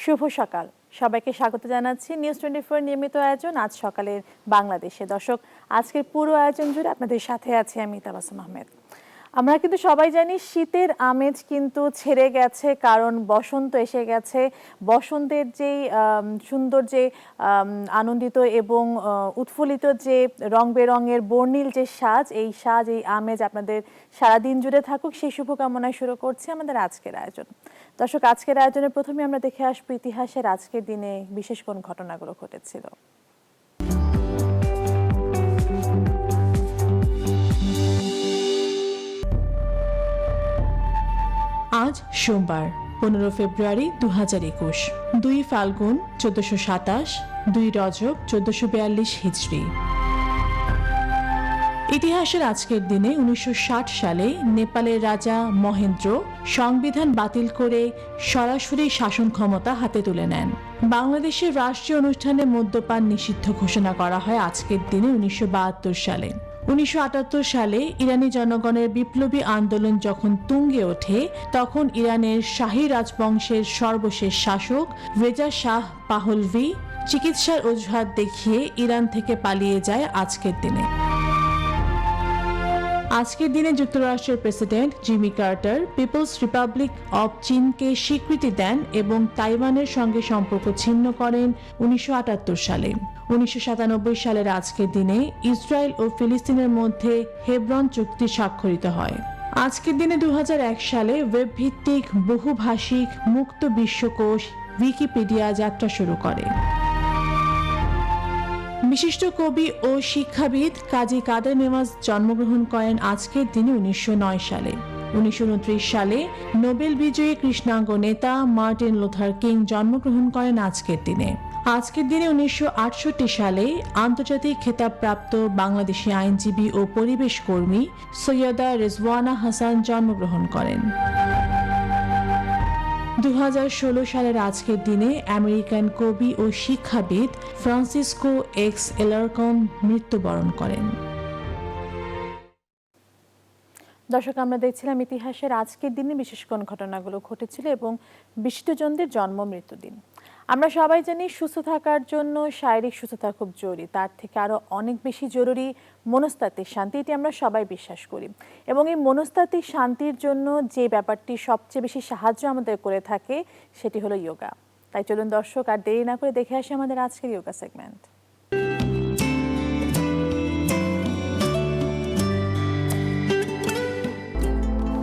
শুভ সকাল, সবাইকে স্বাগত জানাচ্ছি নিউজ 24 নিয়মিত আয়োজন আজ সকালের বাংলাদেশে। দর্শক, আজকের পুরো আয়োজন জুড়ে আপনাদের সাথে আছি আমি তাবাসসুম আহমেদ। আমরা কিন্তু সবাই জানি শীতের আমেজ কিন্তু ছেড়ে গেছে, কারণ বসন্ত এসে গেছে। বসন্তের যেই সুন্দর যে আনন্দিত এবং উৎফুল্লিত যে রং বেরঙের বর্ণিল যে সাজ, এই সাজ এই আমেজ আপনাদের সারাদিন জুড়ে থাকুক, সেই শুভকামনায় শুরু করছি আমাদের আজকের আয়োজন। দর্শক, আজকের আয়োজনে প্রথমে আমরা দেখে আসবো ইতিহাসের আজকের দিনে বিশেষ কোন ঘটনাগুলো ঘটেছিল। আজ সোমবার 15 ফেব্রুয়ারি 2021, 2 ফাল্গুন 1427, 2 রজব 1442 হিজরি। ইতিহাসের আজকের দিনে 1960 সালে নেপালের রাজা মহেন্দ্র সংবিধান বাতিল করে সরাসরি শাসন ক্ষমতা হাতে তুলে নেন। বাংলাদেশের রাষ্ট্রীয় অনুষ্ঠানে মদ্যপান নিষিদ্ধ ঘোষণা করা হয় আজকের দিনে 1972 সালে। 1978 সালে ইরানি জনগণের বিপ্লবী আন্দোলন যখন তুঙ্গে ওঠে, তখন ইরানের শাহী রাজবংশের সর্বশেষ শাসক রেজা শাহ পাহলভি চিকিৎসার অজুহাত দেখিয়ে ইরান থেকে পালিয়ে যায় আজকের দিনে। আজকের দিনে যুক্তরাষ্ট্রের president Jimmy Carter people's republic of চীনকে স্বীকৃতি দেন এবং তাইওয়ানের সঙ্গে সম্পর্ক ছিন্ন করেন 1978 সালে। 1997 সালের আজকের দিনে ইসরায়েল ও ফিলিস্তিনের মধ্যে হেব্রন চুক্তি স্বাক্ষরিত হয়। আজকের দিনে 2001 সালে ওয়েব ভিত্তিক বহুভাষিক মুক্ত বিশ্বকোষ উইকিপিডিয়া যাত্রা শুরু করে। বিশিষ্ট কবি ও শিক্ষাবিদ কাজী কাদের নেওয়াজ জন্মগ্রহণ করেন আজকের দিনে 1909 সালে। 1929 সালে নোবেল বিজয়ী কৃষ্ণাঙ্গ নেতা মার্টিন লুথার কিং জন্মগ্রহণ করেন আজকের দিনে। আজকের দিনে 1968 সালে আন্তর্জাতিক খেতাবপ্রাপ্ত বাংলাদেশি আইনজীবী ও পরিবেশ কর্মী সৈয়দা রেজওয়ানা হাসান জন্মগ্রহণ করেন। 2016 সালের আজকের দিনে আমেরিকান কবি ও শিক্ষাবিদ ফ্রান্সিসকো এক্স এলারকন মৃত্যুবরণ করেন। দর্শক, আমরা দেখছিলাম ইতিহাসের আজকের দিনে বিশেষ কোন ঘটনাগুলো ঘটেছিল এবং বিশিষ্টজনদের জন্ম মৃত্যুদিন। আমরা সবাই জানি সুস্থ থাকার জন্য শারীরিক সুস্থতা খুব জরুরি, তার থেকে আরো অনেক বেশি জরুরি মনস্তাত্ত্বিক শান্তি। এটি আমরা সবাই বিশ্বাস করি এবং এই মনস্তাত্ত্বিক শান্তির জন্য যে ব্যাপারটি সবচেয়ে বেশি সাহায্য আমাদের করে থাকে সেটি হলো যোগা। তাই চলুন দর্শক, আর দেরি না করে দেখে আসি আমাদের আজকের যোগা সেগমেন্ট।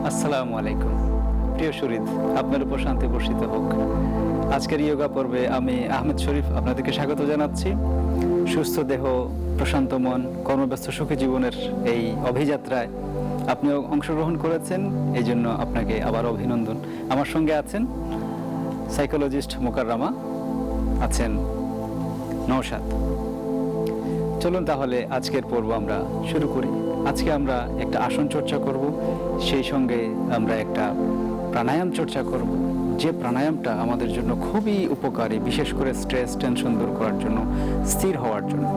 আসসালামু আলাইকুম প্রিয় শরীদ, আপনার উপর শান্তি বর্ষিত হোক। আজকের যোগা পর্বে আমি আহমেদ শরীফ আপনাদেরকে স্বাগত জানাচ্ছি। সুস্থ দেহ, প্রশান্ত মন, কর্মব্যস্ত সুখী জীবনের এই অভিযাত্রায় আপনিও অংশগ্রহণ করেছেন, এই জন্য আপনাকে আবার অভিনন্দন। আমার সঙ্গে আছেন সাইকোলজিস্ট মোকাররমা, আছেন নওশাদ। চলুন তাহলে আজকের পর্ব আমরা শুরু করি। আজকে আমরা একটা আসন চর্চা করব, সেই সঙ্গে আমরা একটা প্রাণায়াম চর্চা করব, যে প্রাণায়ামটা আমাদের জন্য খুবই উপকারী, বিশেষ করে স্ট্রেস টেনশন দূর করার জন্য, স্থির হওয়ার জন্য।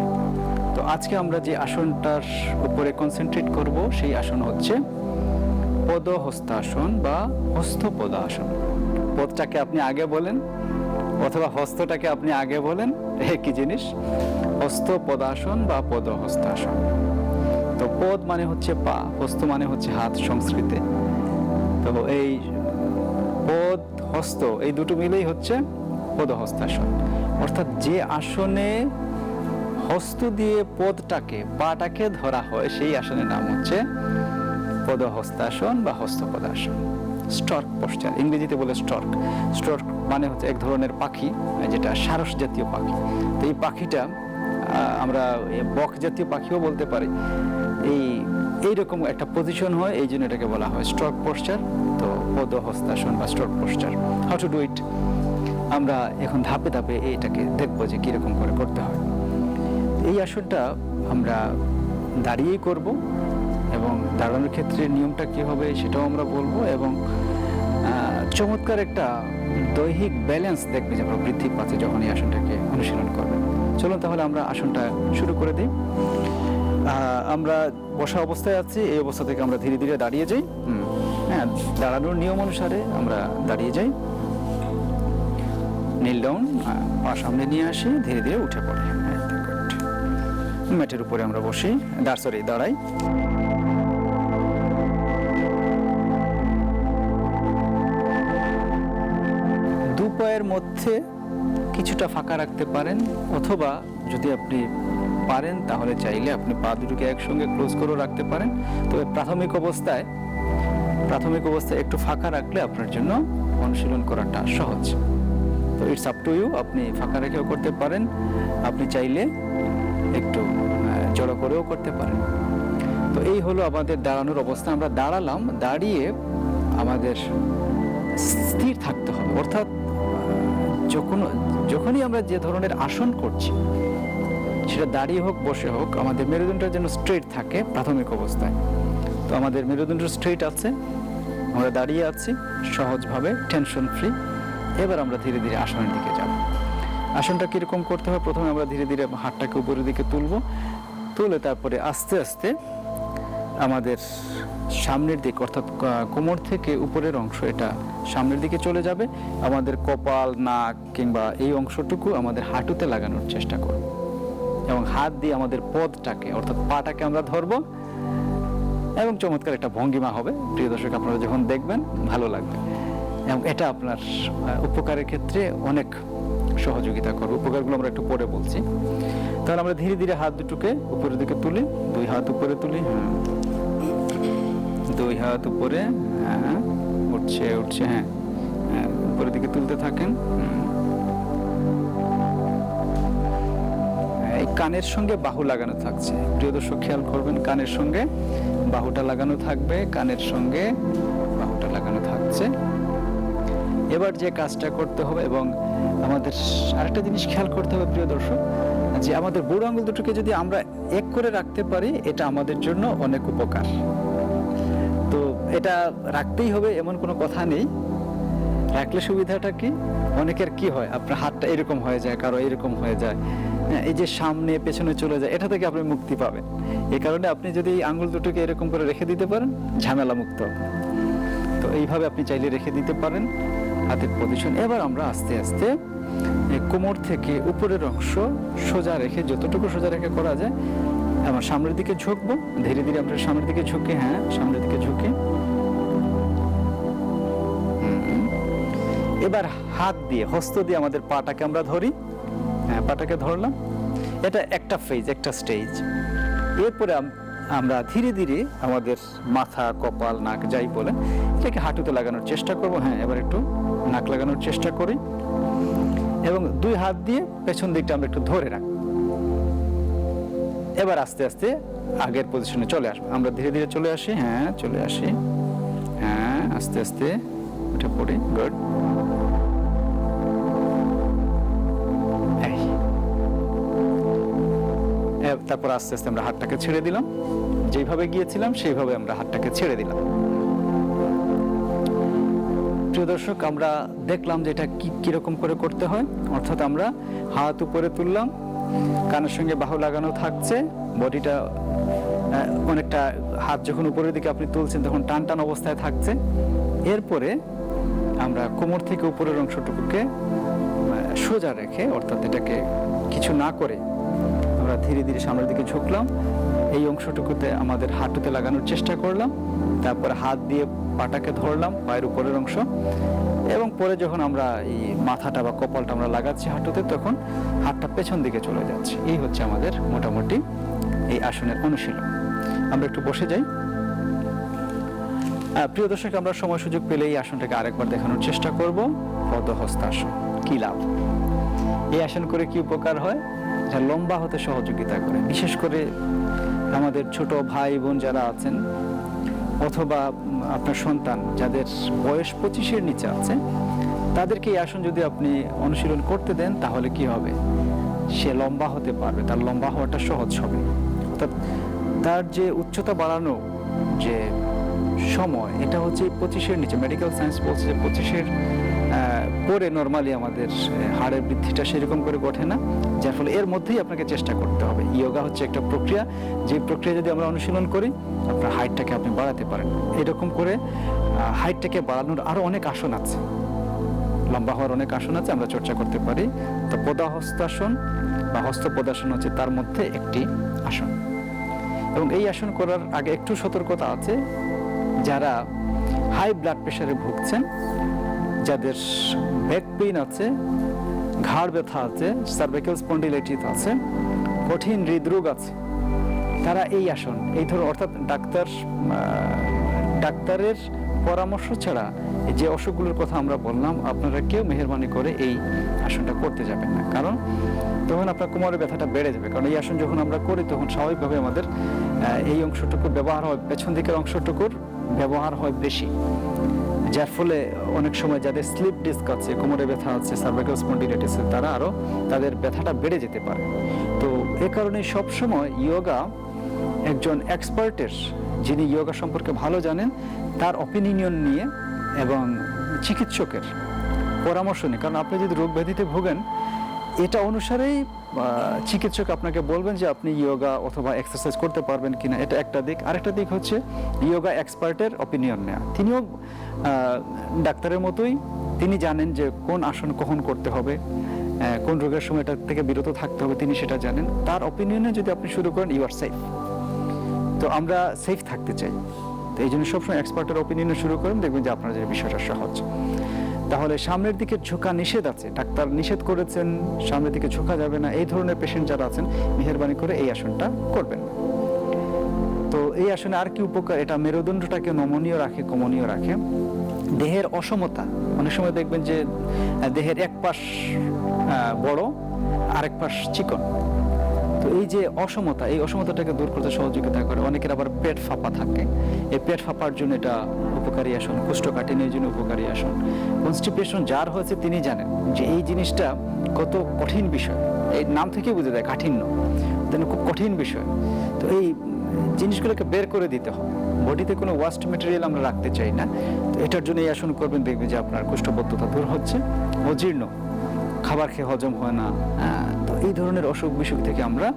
তো আজকে আমরা যে আসনটার উপরে কনসেন্ট্রেট করব সেই আসন হচ্ছে পদহস্তাসন বা হস্তপদাসন। পদটাকে আপনি আগে বলেন অথবা হস্তটাকে আপনি আগে বলেন, একই জিনিস। হস্তপদাসন বা পদহস্তাসন। তো পদ মানে হচ্ছে পা, হস্ত মানে হচ্ছে হাত সংস্কৃতে। তো এই পদ হস্ত এই দুটো মিলেই হচ্ছে পদহস্তাসন। অর্থাৎ যে আসনে হস্ত দিয়ে পদটাকে পাটাকে ধরা হয় সেই আসনের নাম হচ্ছে পদহস্তাসন বা হস্তপদাসন। স্টর্ক পশ্চার, ইংরেজিতে বলে স্টর্ক। স্টর্ক মানে হচ্ছে এক ধরনের পাখি, যেটা সারস জাতীয় পাখি। তো এই পাখিটা আমরা বক জাতীয় পাখিও বলতে পারি। এইরকম একটা পজিশন হয়, এই জন্য এটাকে বলা হয় স্ট্রক পোস্টার। তো পদহস্তাসন বা stroke poster, how to do it আমরা এখন ধাপে ধাপে এইটাকে দেখবো যে কিরকম করে করতে হয়। এই আসনটা আমরা দাঁড়িয়েই করব এবং দাঁড়ানোর ক্ষেত্রে নিয়মটা কি হবে সেটাও আমরা বলবো, এবং চমৎকার একটা দৈহিক ব্যালেন্স দেখবে যে আমরা বৃদ্ধি পাচ্ছে যখন এই আসনটাকে অনুশীলন করবেন। চলুন তাহলে আমরা আসনটা শুরু করে দিই। আমরা বসা অবস্থায় আছি, এই অবস্থা থেকে আমরা ধীরে ধীরে দাঁড়িয়ে যাই। দাঁড়ানোর নিয়ম অনুসারে আমরা দাঁড়িয়ে যাই। নীল ডাউন, পা সামনে নিয়ে আসি, ধীরে ধীরে উঠে পড়ি। ম্যাটের উপরে আমরা বসি, দাঁড়াই। দু পায়ের মধ্যে কিছুটা ফাঁকা রাখতে পারেন, অথবা যদি আপনি পারেন তাহলে চাইলে আপনি পা দুটোকে একসঙ্গে ক্লোজ করে রাখতে পারেন। তবে প্রাথমিক অবস্থায় একটু ফাঁকা রাখলে আপনার জন্য অনুশীলন করাটা সহজ। তো ইটস আপ টু ইউ, আপনি ফাঁকা রেখেও করতে পারেন, আপনি চাইলে একটু জড়ো করেও করতে পারেন। তো এই হলো আমাদের দাঁড়ানোর অবস্থা। আমরা দাঁড়ালাম, দাঁড়িয়ে আমাদের স্থির থাকতে হবে, অর্থাৎ যখনই আমরা যে ধরনের আসন করছি, সেটা দাঁড়িয়ে হোক বসে হোক, আমাদের মেরুদণ্ডটা যেন স্ট্রেট থাকে প্রাথমিক অবস্থায়। তো আমাদের মেরুদণ্ড স্ট্রেট আছে, আমরা দাঁড়িয়ে আছি সহজভাবে, টেনশন ফ্রি। এবার আমরা ধীরে ধীরে আসনের দিকে যাব। আসনটা কীরকম করতে হবে? প্রথমে আমরা ধীরে ধীরে হাতটাকে উপরের দিকে তুলে তারপরে আস্তে আস্তে আমাদের সামনের দিক, অর্থাৎ কোমর থেকে উপরের অংশ, এটা সামনের দিকে চলে যাবে। আমাদের কপাল, নাক কিংবা এই অংশটুকু আমাদের হাঁটুতে লাগানোর চেষ্টা করব, এবং হাত দিয়ে আমাদের পদটাকে, অর্থাৎ পাটাকে আমরা ধরবো, এবং চমৎকার একটা ভঙ্গিমা হবে। প্রিয় দর্শক, আপনারা যখন দেখবেন ভালো লাগবে, এবং এটা আপনার উপকারের ক্ষেত্রে অনেক সহযোগিতা করবে। উপকারগুলো আমরা একটু পরে বলছি। তাহলে আমরা ধীরে ধীরে হাত দুটোকে উপরের দিকে তুলি, দুই হাত উপরে তুলি, দুই হাত উপরে, হ্যাঁ, উঠছে, হ্যাঁ, উপরের দিকে তুলতে থাকেন। এই কানের সঙ্গে বাহু লাগানো থাকছে, প্রিয় দর্শক খেয়াল করবেন, কানের সঙ্গে বাহুটা লাগানো থাকবে, কানের সঙ্গে বাহুটা লাগানো থাকছে। এবার যে কাজটা করতে হবে, এবং আমাদের আরেকটা জিনিস খেয়াল করতে হবে প্রিয় দর্শক, যে আমাদের বুড়ো আঙুল দুটোকে যদি আমরা এক করে রাখতে পারি, এটা আমাদের জন্য অনেক উপকার। তো এটা রাখতেই হবে এমন কোনো কথা নেই। রাখলে সুবিধাটা কি? অনেকের কি হয়, আপনার হাতটা এরকম হয়ে যায়, কারো এরকম হয়ে যায়, এই যে সামনে পেছনে চলে যায়, এটা থেকে আপনি মুক্তি পাবেন। এই কারণে আপনি যদি এই আঙুল দুটোকে এরকম করে রেখে দিতে পারেন, ঝামেলা মুক্ত। তো এইভাবে আপনি চাইলে রেখে দিতে পারেন হাতের পজিশন। এবার আমরা আস্তে আস্তে কোমর থেকে উপরের অংশ সোজা রেখে, যতটুকু সোজা রেখে করা যায়, আমার সামনের দিকে ঝুঁকবো। ধীরে ধীরে আমরা সামনের দিকে ঝুঁকে, হ্যাঁ, সামনের দিকে ঝুঁকে। এবার হাত দিয়ে, হস্ত দিয়ে আমাদের পাটাকে আমরা ধরি, হ্যাঁ, পাটাকে ধরলাম। এটা একটা ফেজ, একটা স্টেজ। এরপরে আমরা ধীরে ধীরে আমাদের মাথা, কপাল, নাক যাই বলেন, এটাকে হাঁটুতে লাগানোর চেষ্টা করব। হ্যাঁ, এবার একটু নাক লাগানোর চেষ্টা করি, এবং দুই হাত দিয়ে পেছন দিকটা আমরা একটু ধরে রাখি। এবার আস্তে আস্তে আগের পজিশনে চলে আসবো। আমরা ধীরে ধীরে চলে আসি, হ্যাঁ, চলে আসি, হ্যাঁ, আস্তে আস্তে উঠে পড়ি। গুড। তারপর আস্তে আস্তে আমরা হাতটাকে ছেড়ে দিলাম, যেভাবে গিয়েছিলাম সেইভাবে আমরা হাতটাকে ছেড়ে দিলাম। প্রিয় দর্শক, আমরা দেখলাম যে এটা কিরকম করে করতে হয়। অর্থাৎ আমরা হাত উপরে তুললাম, কানের সঙ্গে বাহু লাগানো থাকছে, বডিটা অনেকটা, হাত যখন উপরের দিকে আপনি তুলছেন তখন টান টান অবস্থায় থাকছে। এরপরে আমরা কোমর থেকে উপরের অংশটুকুকে সোজা রেখে, অর্থাৎ এটাকে কিছু না করে আমরা ধীরে ধীরে সামনের দিকে ঝুঁকলাম। এই অংশটুকুতে আমাদের হাঁটুতে লাগানোর চেষ্টা করলাম। তারপরে হাত দিয়ে পাটাকে ধরলাম, পায়ের উপরের অংশ, এবং পরে যখন আমরা এই মাথাটা বা কপালটা আমরা লাগাচ্ছি হাঁটুতে, তখন হাতটা পেছন দিকে চলে যাচ্ছে। এই হচ্ছে আমাদের মোটামুটি এই আসনের অনুশীলন। আমরা একটু বসে যাই। প্রিয় দর্শক, আমরা সময় সুযোগ পেলে এই আসনটাকে আরেকবার দেখানোর চেষ্টা করব। পদহস্তাসন কি লাভ? এই আসন করে কি উপকার হয়? এটা লম্বা হতে সহযোগিতা করে। বিশেষ করে আমাদের ছোট ভাই বোন যারা আছেন, অথবা আপনার সন্তান যাদের বয়স 25-এর নিচে আছে, তাদেরকে এই আসন যদি আপনি অনুশীলন করতে দেন, তাহলে কি হবে? সে লম্বা হতে পারবে, তার লম্বা হওয়াটা সহজ হবে। অর্থাৎ তার যে উচ্চতা বাড়ানো যে সময়, এটা হচ্ছে 25-এর নিচে। মেডিকেল সায়েন্স বলছে যে 25-এর পরে নর্মালি আমাদের হাড়ের বৃদ্ধিটা সেরকম করে ঘটে না, যার ফলে এর মধ্যেই আপনাকে চেষ্টা করতে হবে। ইয়োগা হচ্ছে একটা প্রক্রিয়া, যে প্রক্রিয়া যদি আমরা অনুশীলন করি, আপনার হাইটটাকে আপনি বাড়াতে পারেন। এরকম করে হাইটটাকে বাড়ানোর আরো অনেক আসন আছে, লম্বা হওয়ার অনেক আসন আছে, আমরা চর্চা করতে পারি। তো পদাহস্তাসন বা হস্তপদাসন হচ্ছে তার মধ্যে একটি আসন। এবং এই আসন করার আগে একটু সতর্কতা আছে। যারা হাই ব্লাড প্রেশারে ভুগছেন, যাদের ব্যাক পেইন আছে, ঘাড় ব্যথা আছে, সার্ভাইকাল স্পন্ডিলাইটিস আছে, কঠিন হৃদরোগ আছে, তারা এই আসন, এই ধরনের অর্থাৎ ডাক্তারের পরামর্শ ছাড়া যে অসুখগুলোর কথা আমরা বললাম, আপনারা কেউ মেহেরবানি করে এই আসনটা করতে যাবেন না। কারণ তখন আপনার কোমরের ব্যথাটা বেড়ে যাবে। কারণ এই আসন যখন আমরা করি তখন স্বাভাবিকভাবে আমাদের এই অংশটুকু ব্যবহার হয়, পেছন দিকের অংশটুকুর ব্যবহার হয় বেশি, যার ফলে অনেক সময় যাদের স্লিপ ডিস্ক আছে, কোমরে ব্যথা আছে, সার্ভাইকাল স্পন্ডিলাইটিস, তারা আরো তাদের ব্যথাটা বেড়ে যেতে পারে। তো এ কারণে সবসময় যোগা একজন এক্সপার্টের, যিনি যোগা সম্পর্কে ভালো জানেন, তার অপিনিয়ন নিয়ে এবং চিকিৎসকের পরামর্শ নিয়ে। কারণ আপনি যদি রোগ ব্যাধিতে ভোগেন, এটা অনুসারেই চিকিৎসক আপনাকে বলবেন যে আপনি যোগা অথবা এক্সারসাইজ করতে পারবেন কিনা। এটা একটা দিক। আরেকটা দিক হচ্ছে যোগা এক্সপার্টের অপিনিয়ন নেওয়া। তিনিও ডাক্তারের মতোই, তিনি জানেন যে কোন আসন কখন করতে হবে, কোন রোগের সময় এটা থেকে বিরত থাকতে হবে, তিনি সেটা জানেন। তার অপিনিয়নে যদি আপনি শুরু করেন, ইউ আর সেফ। তো আমরা সেফ থাকতে চাই, তো এই জন্য সবসময় এক্সপার্টের অপিনিয়নে শুরু করেন, দেখবেন যে আপনার যে বিষয়টা সহজ। তাহলে সামনের দিকে ঝোঁকা নিষেধ আছে, ডাক্তার নিষেধ করেছেন সামনের দিকে ঝোঁকা যাবে না, এই ধরনের পেশেন্ট যারা আছেন, মেহেরবানি করে এই আসনটা করবেন না। তো এই আসনে আর কি উপকার, এটা মেরুদণ্ডটাকে নমনীয় রাখে, কমনীয় রাখে। দেহের অসমতা, অনেক সময় দেখবেন যে দেহের এক পাশ বড়, আরেক পাশ চিকন। তো এই যে অসমতা, এই অসমতাটাকে দূর করতে সহযোগিতা করে। অনেকের আবার পেট ফাঁপা থাকে, এই পেট ফাঁপার জন্য এটা উপকারী আসন। কোষ্ঠকাঠিন্যের জন্য উপকারী আসন। কনস্টিপেশন যার হয়েছে তিনি জানেন যে এই জিনিসটা কত কঠিন বিষয়, এই নাম থেকে বুঝে যায় কাঠিন্য, খুব কঠিন বিষয়। তো এই জিনিসগুলোকে বের করে দিতে হবে। বডিতে কোনো ওয়াস্ট মেটেরিয়াল আমরা রাখতে চাই না। তো এটার জন্য এই আসন করবেন, দেখবেন যে আপনার কোষ্ঠবদ্ধতা দূর হচ্ছে, অজীর্ণ, খাবার খেয়ে হজম হয় না। তো এই ধরনের অসুখ বিসুখ থেকে আমরা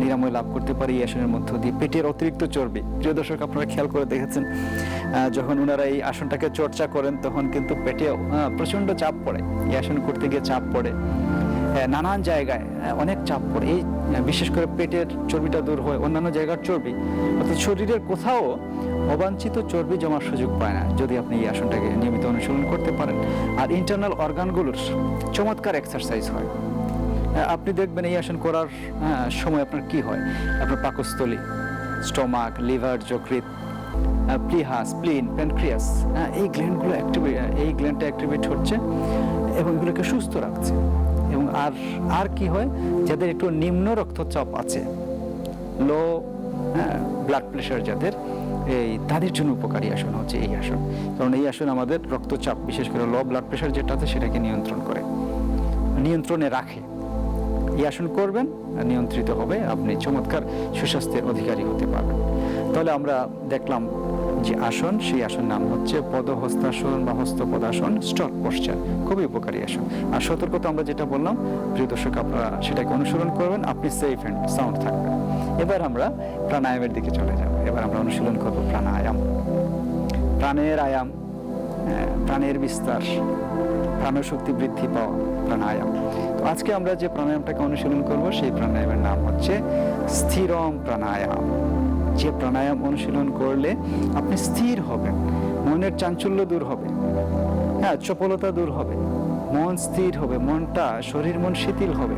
নিরাময় লাভ করতে পারি এই আসনের মধ্য দিয়ে। পেটের অতিরিক্ত চর্বি, প্রিয় দর্শক, আপনারা খেয়াল করে দেখেছেন, যখন ওনারা এই আসনটাকে চর্চা করেন তখন কিন্তু পেটে প্রচন্ড চাপ পড়ে। এই আসন করতে গিয়ে চাপ পড়ে, নানান জায়গায় অনেক চাপ পড়ে। এই বিশেষ করে পেটের চর্বিটা দূর হয়, অন্যান্য জায়গার চর্বি, অর্থাৎ শরীরের কোথাও অবাঞ্ছিত চর্বি জমার সুযোগ পায় না যদি আপনি এই আসনটাকে নিয়মিত অনুশীলন করতে পারেন। আর ইন্টারনাল অর্গানগুলোর চমৎকার এক্সারসাইজ হয়। আপনি দেখবেন এই আসন করার সময় আপনার কি হয়, আপনার পাকস্থলী, স্টোমাক, লিভার, যকৃৎ, প্লিহা, স্প্লিন, প্যানক্রিয়াস, এই গ্ল্যান্ডগুলো এই গ্ল্যান্ডটা অ্যাক্টিভেট হচ্ছে এবং এগুলোকে সুস্থ রাখছে। এবং আর কি হয়, যাদের একটু নিম্ন রক্তচাপ আছে, লো ব্লাড প্রেশার যাদের, তাদের জন্য উপকারী আসন হচ্ছে এই আসন। কারণ এই আসন আমাদের রক্তচাপ, বিশেষ করে লো ব্লাড প্রেশার যেটা আছে সেটাকে নিয়ন্ত্রণে রাখে। এই আসন করবেন, নিয়ন্ত্রিত হবে, আপনি চমৎকার সুস্বাস্থ্যের অধিকারী হতে পারবেন। তাহলে আমরা দেখলাম যে আসন, সেই আসন নাম হচ্ছে পদহস্তাসন বা হস্তপদাসন, স্টক পশ্চার, খুবই উপকারী আসন। আর সতর্কতা আমরা যেটা বললাম, প্রিয় দর্শক, আপনারা সেটাকে অনুসরণ করবেন, আপনি সেফ অ্যান্ড সাউন্ড থাকবেন। এবার আমরা প্রাণায়ামের দিকে চলে যাব। এবার আমরা অনুশীলন করব প্রাণায়াম, প্রাণের আয়াম, প্রাণের বিস্তার, প্রাণশক্তি বৃদ্ধি পাওয়া প্রাণায়াম। তো আজকে আমরা যে প্রাণায়ামটাকে অনুশীলন করব সেই প্রাণায়ামের নাম হচ্ছে স্থিরম প্রাণায়াম। যে প্রাণায়াম অনুশীলন করলে আপনি স্থির হবেন, মনের চাঞ্চল্য দূর হবে, চপলতা দূর হবে, মন স্থির হবে, মনটা, শরীর মন শিথিল হবে,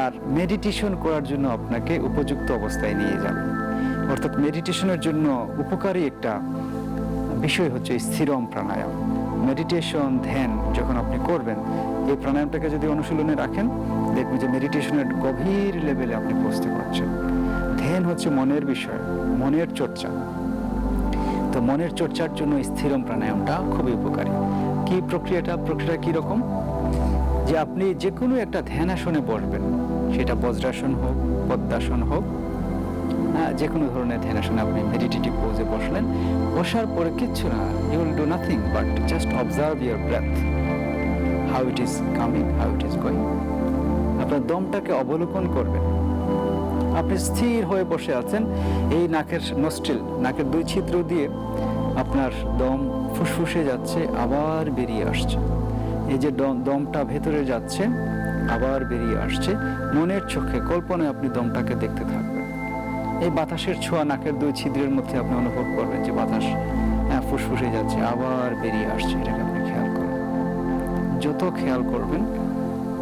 আর মেডিটেশন করার জন্য আপনাকে উপযুক্ত অবস্থায় নিয়ে যাবে। অর্থাৎ মেডিটেশনের জন্য উপকারী একটা বিষয় হচ্ছে স্থিরম প্রাণায়াম। মেডিটেশন, ধ্যান যখন আপনি করবেন, এই প্রাণায়ামটাকে যদি অনুশীলনে রাখেন, দেখবেন যে মেডিটেশনের গভীর লেভেলে আপনি পৌঁছতে পারছেন। ধ্যান হচ্ছে মনের বিষয়, মনের চর্চা। তো মনের চর্চার জন্য স্থিরম প্রাণায়ামটা খুবই উপকারী। কি প্রক্রিয়াটা কি রকম, যে আপনি যে কোনো একটা ধ্যানাসনে বসবেন, সেটা বজ্রাসন হোক, পদ্মাসন হোক, যে কোনো ধরনের ধ্যানাসনে আপনি মেডিটেটিভ পোজে বসলেন। বসার পরে কিচ্ছু না, you will do nothing but just observe your breath, how it is coming, how it is going. আপনার দমটাকে অবলোকন করবেন। আপনি স্থির হয়ে বসে আছেন, এই নাকের নস্ট্রিল, নাকের দুই ছিদ্র দিয়ে আপনার দম ফুসফুসে যাচ্ছে, আবার বেরিয়ে আসছে। এই যে দমটা ভেতরে যাচ্ছে আবার বেরিয়ে আসছে, মনের চোখে কল্পনায় আপনি দমটাকে দেখতে থাকবেন। এই বাতাসের ছোঁয়া নাকের 2 ছিদ্রের মধ্যে আপনি অনুভব করবেন যে বাতাস ফুসফুসে যাচ্ছে আবার বেরিয়ে আসছে, এটাকে আপনি খেয়াল করবেন। যত খেয়াল করবেন,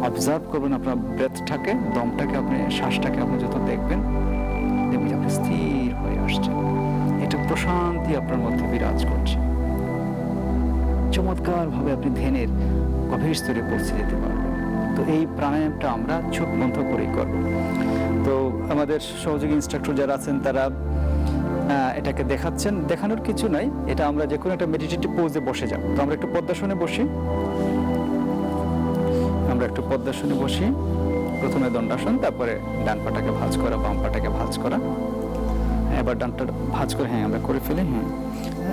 অবজার্ভ করবেন আপনার ব্রেথটাকে, দমটাকে, আপনি শ্বাসটাকে আপনি যত দেখবেন, দেখবেন আপনি স্থির হয়ে আসছেন। এটা প্রশান্তি আপনার মধ্যে বিরাজ করছে। চমৎকার ভাবে আপনি ধ্যানের গভীর স্তরে পৌঁছে যেতে পারবেন। তো এই প্রাণায়ামটা আমরা চোখ বন্ধ করেই করব। তো আমাদের সহযোগী ইনস্ট্রাক্টর যারা আছেন তারা এটাকে দেখাচ্ছেন। দেখানোর কিছু নাই, এটা আমরা যে কোনো একটা মেডিটেটিভ পোজে বসে যাব। তো আমরা একটু পদ্মাসনে বসি, প্রথমে দণ্ডাসন, তারপরে ডান পাটাকে ভাঁজ করা, বাম পাটাকে ভাঁজ করা। এবার ডানটা ভাঁজ করে আমরা করে ফেলি।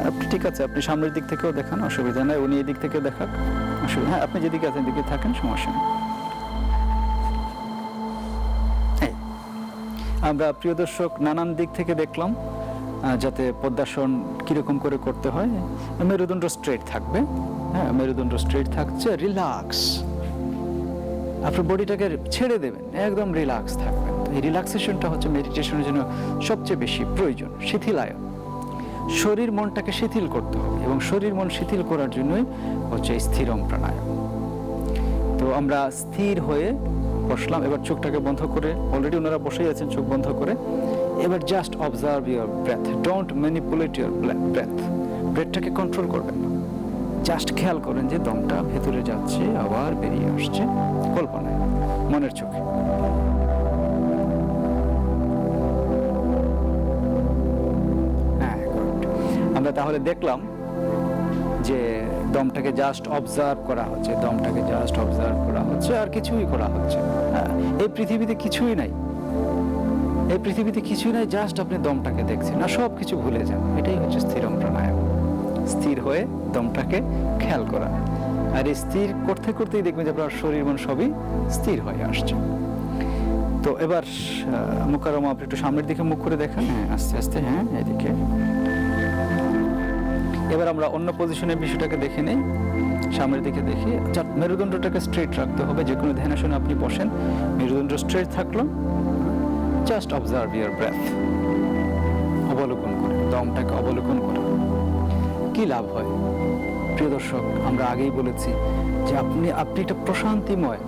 আপনি ঠিক আছে, আপনি সামনের দিক থেকেও দেখান, অসুবিধা নাই। উনি এই দিক থেকে দেখান, অসুবিধা। আপনি যেদিকে আছেন দিকে থাকেন, সমস্যা নেই। আমরা প্রিয় দর্শক নানান দিক থেকে দেখলাম যাতে পদ্মাসন কিরকম করে করতে হয়। মেরুদণ্ড স্ট্রেট থাকবে, মেরুদণ্ড স্ট্রেট থাকছে, রিল্যাক্স। আপনার বডিটাকে ছেড়ে দেবেন, একদম রিল্যাক্স থাকবেন। এই রিল্যাক্সেশনটা হচ্ছে মেডিটেশনের জন্য সবচেয়ে বেশি প্রয়োজন। শিথিলায়ন, শরীর মনটাকে শিথিল করতে হবে, এবং শরীর মন শিথিল করার জন্যই হচ্ছে স্থিরম প্রাণায়াম। তো আমরা স্থির হয়ে বসলাম। এবার চোখটাকে বন্ধ করে, অলরেডি ওনারা বসেই আছেন চোখ বন্ধ করে। এবার just observe your breath, don't manipulate your breath. ব্রেথটাকে কন্ট্রোল করবেন না, জাস্ট খেয়াল করেন যে দমটা ভেতরে যাচ্ছে আবার বেরিয়ে আসছে, কল্পনায়, মনের চোখে। আমরা তাহলে দেখলাম যে দমটাকে জাস্ট অবজার্ভ করা হচ্ছে, আর কিছুই করা হচ্ছে। এই পৃথিবীতে কিছুই নাই, জাস্ট আপনি দমটাকে দেখছেন, না সব কিছু ভুলে যান। এটাই হচ্ছে স্থিরম প্রাণায়াম। স্থির হয়ে দমটাকে খেয়াল করা, আর এই স্থির করতে করতেই দেখবেন যে আপনার শরীর মন সবই স্থির হয়ে আসছে। তো এবার মুকাররমা, আপনি একটু সামনের দিকে মুখ করে দেখান, আস্তে আস্তে, এদিকে। এবার আমরা অন্য পজিশনের বিষয়টাকে দেখে নেই, সামনের দিকে দেখি। মেরুদণ্ডটাকে স্ট্রেট রাখতে হবে। যে কোনো ধ্যানাসনে আপনি বসেন, মেরুদণ্ড স্ট্রেট থাকলো, জাস্ট অবজার্ভ ইউর ব্রেথ, অবলোকন করে, দমটাকে অবলোকন করে। কি লাভ হয় প্রিয় দর্শক? আমরা আগেই বলেছি যে আপনি একটা প্রশান্তিময়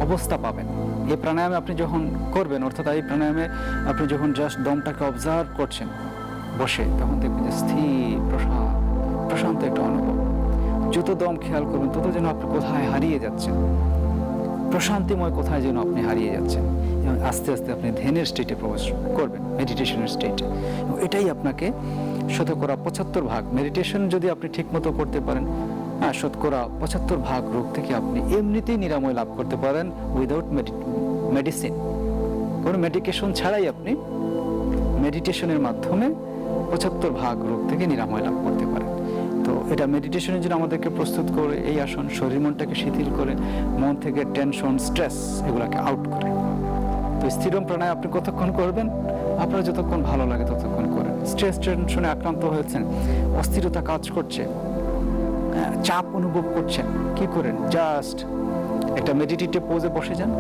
অবস্থা পাবেন এই প্রাণায়ামে আপনি যখন করবেন। অর্থাৎ এই প্রাণায়ামে আপনি যখন জাস্ট দমটাকে অবজার্ভ করছেন বসে, তখন দেখবেন যে স্থির, প্রশান্ত একটা অনুভব। যত দম খেয়াল করবেন তত যেন আপনি কোথায় হারিয়ে যাচ্ছেন, প্রশান্তিময় কোথায় যেন আপনি হারিয়ে যাচ্ছেন। এবং আস্তে আস্তে আপনি ধ্যানের স্টেটে প্রবেশ করবেন, মেডিটেশনের স্টেটে। এটাই আপনাকে শতকরা 75 মেডিটেশন যদি আপনি ঠিক মতো করতে পারেন, শতকরা 75 রোগ থেকে আপনি এমনিতেই নিরাময় লাভ করতে পারেন, উইদাউট মেডিসিন। কোনো মেডিকেশন ছাড়াই আপনি মেডিটেশনের মাধ্যমে 75 রোগ থেকে নিরাময় লাভ করতে পারেন। তো এটা মেডিটেশনের জন্য আমাদেরকে প্রস্তুত করে এই আসন শরীর মনটাকে শিথিল করে, মন থেকে টেনশন, স্ট্রেস এগুলাকে আউট করে। তো স্থিরম প্রাণায়াম আপনি কতক্ষণ করবেন? আপনার যতক্ষণ ভালো লাগে ততক্ষণ করেন। স্ট্রেস টেনশনে আক্রান্ত হয়েছেন, অস্থিরতা কাজ করছে, চাপ অনুভব করছেন, কি করেন? জাস্ট একটা মেডিটেটিভ পোজে বসে যান,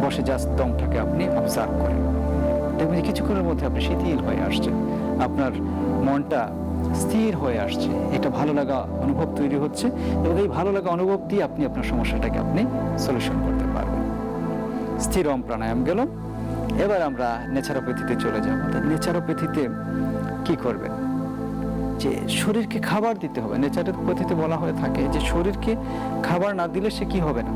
বসে জাস্ট দমটাকে আপনি অবজার্ভ করেন। দেখবেন কিছুক্ষণের মধ্যে আপনি শিথিল হয়ে আসছেন, আপনার মনটা স্থির হয়ে আসছে, একটা ভালো লাগা অনুভব তৈরি হচ্ছে, এবং এই ভালো লাগা অনুভব দিয়ে আপনি আপনার সমস্যাটাকে আপনি সলিউশন করতে পারবেন। স্থিরম প্রাণায়াম গেল। এবার আমরা নেচারোপ্যাথিতে চলে যাব। নেচারোপ্যাথিতে কি করবেন? যে শরীরকে খাবার দিতে হবে। নেচারোপ্যাথিতে বলা হয়ে থাকে যে শরীরকে খাবার না দিলে সে কি হবে না,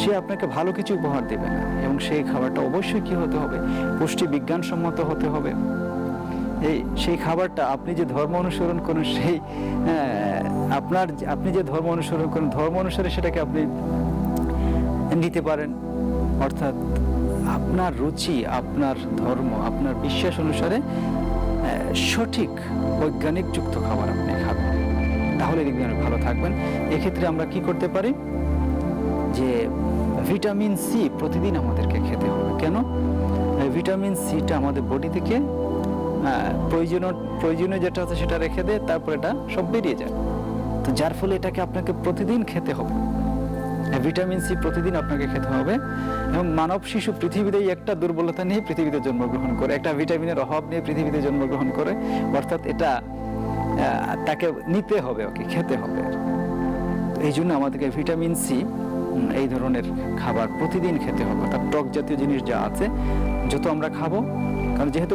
সে আপনাকে ভালো কিছু উপহার দেবে না, এবং সেই খাবারটা অবশ্যই কি হতে হবে? পুষ্টি বিজ্ঞানসম্মত হতে হবে। সেই খাবারটা আপনি যে ধর্ম অনুসরণ করেন, সেই আপনি যে ধর্ম অনুসরণ করেন, ধর্ম অনুসারে সেটাকে আপনি নিতে পারেন। অর্থাৎ আপনার রুচি, আপনার ধর্ম, আপনার বিশ্বাস অনুসারে সঠিক বৈজ্ঞানিক যুক্ত খাবার আপনি খাবেন, তাহলে দেখবেন ভালো থাকবেন। এক্ষেত্রে আমরা কি করতে পারি? যে ভিটামিন সি প্রতিদিন আমাদেরকে খেতে হবে। কেন? ভিটামিন সিটা আমাদের বডি থেকে প্রয়োজনীয় যেটা আছে সেটা রেখে দেয়, তারপর এটা সব বেরিয়ে যায়। তো যার ফলে এটাকে আপনাকে প্রতিদিন খেতে হবে। ভিটামিন সি প্রতিদিন আপনাকে খেতে হবে। এবং মানব শিশু পৃথিবীতে একটা দুর্বলতা নিয়ে পৃথিবীতে জন্মগ্রহণ করে, একটা ভিটামিনের অভাব নিয়ে পৃথিবীতে জন্মগ্রহণ করে, অর্থাৎ এটা তাকে নিতে হবে, ওকে খেতে হবে। এই জন্য আমাদেরকে ভিটামিন সি এই ধরনের খাবার প্রতিদিন খেতে হবে। অর্থাৎ টক জাতীয় জিনিস যা আছে যত আমরা খাবো, কারণ যেহেতু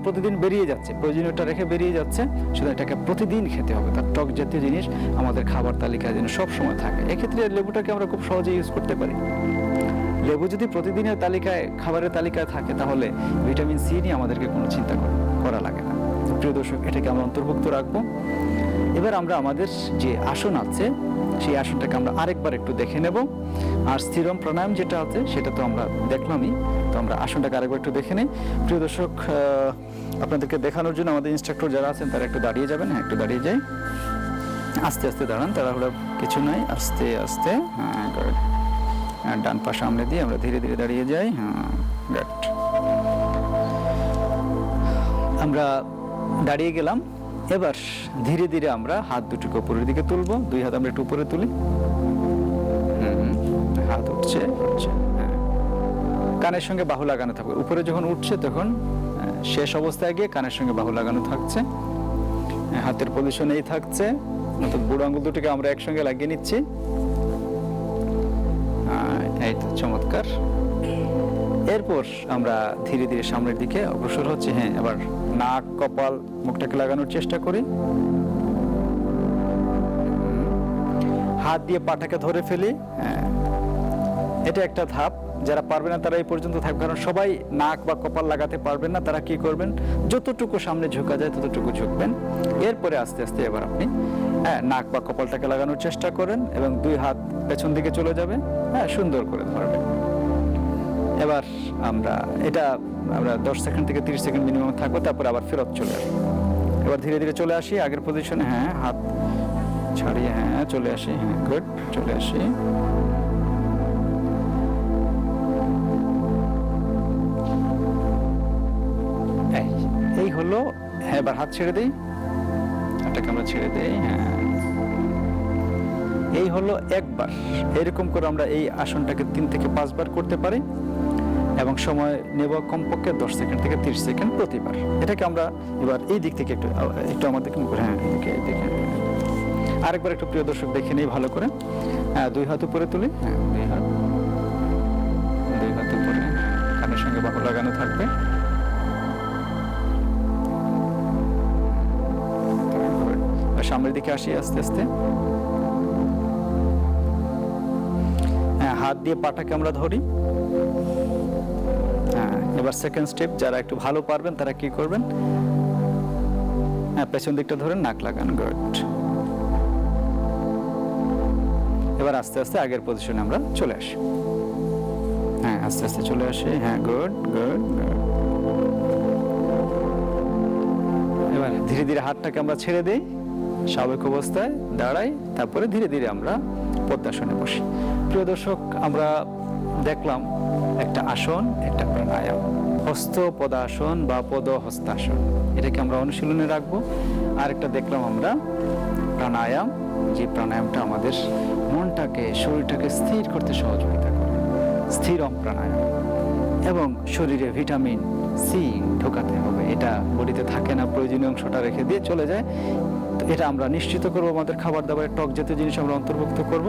প্রতিদিন বেরিয়ে যাচ্ছে, প্রয়োজনীয়টা রেখে বেরিয়ে যাচ্ছে, সুতরাং এটাকে প্রতিদিন খেতে হবে। তার টক জাতীয় জিনিস আমাদের খাবার তালিকায় যেন সবসময় থাকে। এক্ষেত্রে লেবুটাকে আমরা খুব সহজে ইউজ করতে পারি। লেবু যদি প্রতিদিনের তালিকায়, খাবারের তালিকায় থাকে, তাহলে ভিটামিন সি নিয়ে আমাদেরকে কোনো চিন্তা করা লাগে না। প্রিয় দর্শক, এটাকে আমরা অন্তর্ভুক্ত রাখবো। এবার আমরা আমাদের যে আসন আছে সেই আসনটাকে আমরা আরেকবার একটু দেখে নেব। আর স্থিরম প্রাণায়াম যেটা আছে সেটা তো আমরা দেখলামই, তো আমরা আসনটাকে আরেকবার একটু দেখে নিই। প্রিয় দর্শক, আপনাদেরকে দেখানোর জন্য আমাদের ইনস্ট্রাক্টর যারা আছেন তারা একটু দাঁড়িয়ে যাবেন। হ্যাঁ, একটু দাঁড়িয়ে যাই, আস্তে আস্তে দাঁড়ান, তাড়াহুড়া কিছু নাই, আস্তে আস্তে। হ্যাঁ, ডান পা সামনে দিয়ে আমরা ধীরে ধীরে দাঁড়িয়ে যাই। হ্যাঁ, গুড। আমরা দাঁড়িয়ে গেলাম। এবার ধীরে ধীরে আমরা হাত দুটোকে উপরের দিকে তুলবো। দুই হাত আমরা একটু উপরে তুলি। হাত উঠছে, হ্যাঁ। কানের সঙ্গে বাহু লাগানো থাকবে। উপরে যখন উঠছে তখন শেষ অবস্থায় গিয়ে কানের সঙ্গে বাহু লাগানো থাকছে। হাতের পজিশন এই থাকছে, অর্থাৎ বুড়ো আঙুল দুটোকে আমরা একসঙ্গে লাগিয়ে নিচ্ছি। এই তো, চমৎকার। এরপর আমরা ধীরে ধীরে সামনের দিকে অগ্রসর হচ্ছে। হ্যাঁ, এবার নাক, কপাল, মুখটাকে লাগানোর চেষ্টা করি। হাত দিয়ে পাটাকে ধরে ফেলি। এটা একটা ধাপ। যারা পারবে না তারা এই পর্যন্ত থাকবে, কারণ সবাই নাক বা কপাল লাগাতে পারবেন না। তারা কি করবেন, যতটুকু সামনে ঝুঁকা যায় ততটুকু ঝুঁকবেন। এরপরে আস্তে আস্তে এবার আপনি নাক বা কপালটাকে লাগানোর চেষ্টা করেন এবং দুই হাত পেছন দিকে চলে যাবে। হ্যাঁ, সুন্দর করে ধরবেন। এবার আমরা 10 সেকেন্ড থেকে 30 সেকেন্ড মিনিমাম থাকবো, তারপরে আবার ফেরত চলে আসবো। এবার ধীরে ধীরে চলে আসি আগের পজিশনে। হ্যাঁ, হাত ছাড়িয়ে, হ্যাঁ, চলে আসি। হ্যাঁ, গুড, চলে আসি। এই হলো। হ্যাঁ, এবার হাত ছেড়ে দিই, হাতটাকে আমরা ছেড়ে দিই। হ্যাঁ, এই হলো একবার। এরকম করে আমরা এই আসনটাকে 3 থেকে 5 বার করতে পারি এবং সময় নেব কমপক্ষে 10 সেকেন্ড থেকে 30 সেকেন্ড প্রতিবার। এটাকে আমরা এবার এই দিক থেকে একটু আমাদের হ্যাঁ, দেখে আরেকবার একটু প্রিয় দর্শক দেখে নেই ভালো করে। হ্যাঁ, দুই হাত উপরে তুলি। হ্যাঁ, দুই হাত উপরে, কানের সঙ্গে বাহু লাগানো থাকবে। সামনের দিকে আসি আস্তে আস্তে। হ্যাঁ, হাত দিয়ে পাটাকে আমরা ধরি। হ্যাঁ, এবার সেকেন্ড স্টেপ। যারা একটু ভালো পারবেন তারা কি করবেন, হ্যাঁ, পেছন দিকটা ধরেন, নাক লাগান। গুড। এবার আস্তে আস্তে আগের পজিশনে আমরা চলে আসি। হ্যাঁ, আস্তে আস্তে চলে আসি। হ্যাঁ, গুড গুড গুড। এবার ধীরে ধীরে হাতটাকে আমরা ছেড়ে দিই, স্বাভাবিক অবস্থায় দাঁড়াই, তারপরে ধীরে ধীরে আমরা পদ্মাসনে বসি। প্রিয় দর্শক, আমরা দেখলাম একটা আসন, একটা প্রাণায়াম, হস্ত পদাসন বা পদ হস্তাসন। এটাকে আমরা অনুশীলনে রাখবো। আরেকটা দেখলাম আমরা প্রাণায়াম, যে প্রাণায়ামটা আমাদের মনটাকে, শরীরটাকে স্থির করতে সহযোগিতা করে, স্থিরম প্রাণায়াম। এবং শরীরে ভিটামিন সি ঢোকাতে হবে। এটা বডিতে থাকে না, প্রয়োজনীয় অংশটা রেখে দিয়ে চলে যায়। তো এটা আমরা নিশ্চিত করবো। আমাদের খাবার দাবারের টক জাতীয় জিনিস আমরা অন্তর্ভুক্ত করব,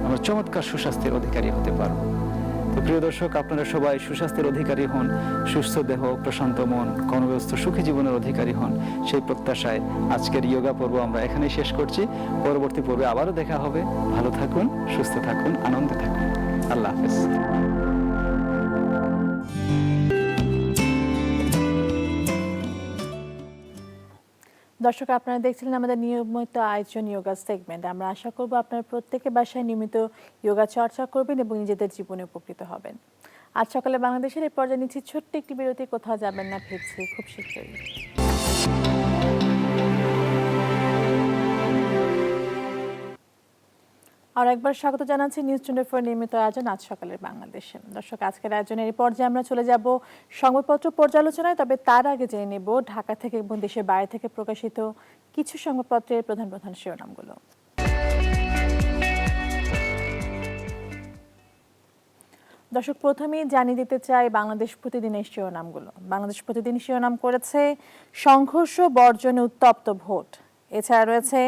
আমরা চমৎকার সুস্বাস্থ্যের অধিকারী হতে পারবো। তো প্রিয় দর্শক, আপনারা সবাই সুস্বাস্থ্যের অধিকারী হন, সুস্থ দেহ, প্রশান্ত মন, কর্মব্যস্ত সুখী জীবনের অধিকারী হন, সেই প্রত্যাশায় আজকের যোগা পর্ব আমরা এখানেই শেষ করছি। পরবর্তী পর্বে আবারও দেখা হবে। ভালো থাকুন, সুস্থ থাকুন, আনন্দে থাকুন। আল্লাহ হাফেজ। দর্শক, আপনারা দেখছিলেন আমাদের নিয়মিত আয়োজন যোগা সেগমেন্ট। আমরা আশা করব আপনারা প্রত্যেকে বাসায় নিয়মিত যোগা চর্চা করবেন এবং নিজেদের জীবনে উপকৃত হবেন। আজ সকালে বাংলাদেশের এই পর্যায়ে নিচ্ছি ছোট্ট একটি বিরতি। কোথাও যাবেন না, ফিরছি খুব শীঘ্রই। আর একবার স্বাগত জানাচ্ছি নিউজ 24 নিয়মিত আয়োজন আজ সকালের বাংলাদেশে। দর্শক, আজকের আয়োজনের এই পর্যায়ে আমরা চলে যাব সংবাদপত্র পর্যালোচনায়। তবে তার আগে জেনে নেব ঢাকা থেকে এবং দেশের বাইরে থেকে প্রকাশিত কিছু সংবাদপত্রের প্রধান প্রধান শিরোনামগুলো। দর্শক, প্রথমেই জানিয়ে দিতে চাই বাংলাদেশ প্রতিদিনের শিরোনামগুলো। বাংলাদেশ প্রতিদিন শিরোনাম করেছে সংঘর্ষ বর্জনে উত্তপ্ত ভোট। এছাড়া রয়েছে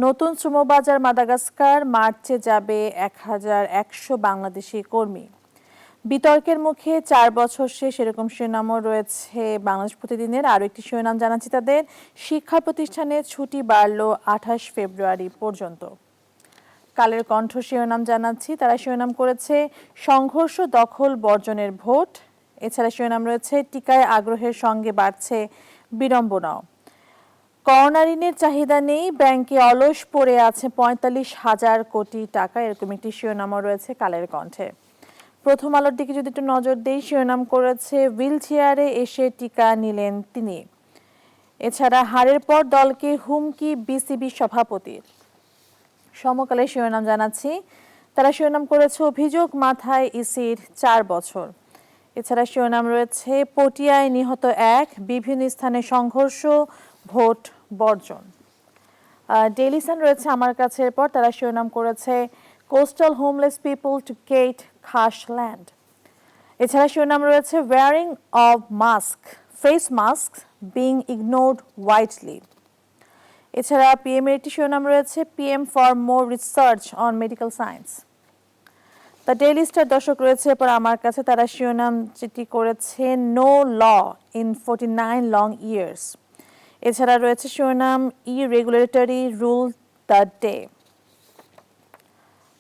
নতুন শ্রমবাজার মাদাগাস্কার, মার্চে যাবে 1100 বাংলাদেশি কর্মী। বিতর্কের মুখে 4 বছর শেষ, এরকম শিরোনামও রয়েছে বাংলাদেশ প্রতিদিনের। আরও একটি শিরোনাম জানাচ্ছি তাদের, শিক্ষা প্রতিষ্ঠানে ছুটি বাড়ল 28 ফেব্রুয়ারি পর্যন্ত। কালের কণ্ঠ শিরোনাম জানাচ্ছি, তারা শিরোনাম করেছে সংঘর্ষ দখল বর্জনের ভোট। এছাড়া শিরোনাম রয়েছে টিকায় আগ্রহের সঙ্গে বাড়ছে বিড়ম্বনাও। করোনা ঋণের চাহিদা নেই, ব্যাংকে অলস পড়ে আছে 45,000 কোটি টাকা, এরকম একটি শিরোনামও রয়েছে কালের কণ্ঠে। প্রথম আলোর দিকে যদি একটু নজর দেই, শিরোনাম করেছে হুইল চেয়ারে এসে টিকা নিলেন তিনি। এছাড়া হারের পর দলকে হুমকি বিসিবি সভাপতির। সমকালের শিরোনাম জানাচ্ছি, তারা শিরোনাম করেছে অভিযোগ মাথায় ইসির 4 বছর। এছাড়া শিরোনাম রয়েছে পটিয়ায় নিহত 1, বিভিন্ন স্থানে সংঘর্ষ, ভোট বর্জন। ডেইলি সান রয়েছে আমার কাছে, এরপর তারা শিরোনাম করেছে coastal homeless people to get খাস ল্যান্ড। এছাড়া শিরোনাম রয়েছে wearing of mask, face mask being ignored widely. এছাড়া পিএম এর একটি শিরোনাম রয়েছে PM for more research on medical science. The Daily Star দর্শক রয়েছে এরপর আমার কাছে, তারা শিরোনাম যেটি করেছে no law in 49 long years. এছাড়া রয়েছে শিরোনাম ইরেগুলেটরি রুল দ্য ডে।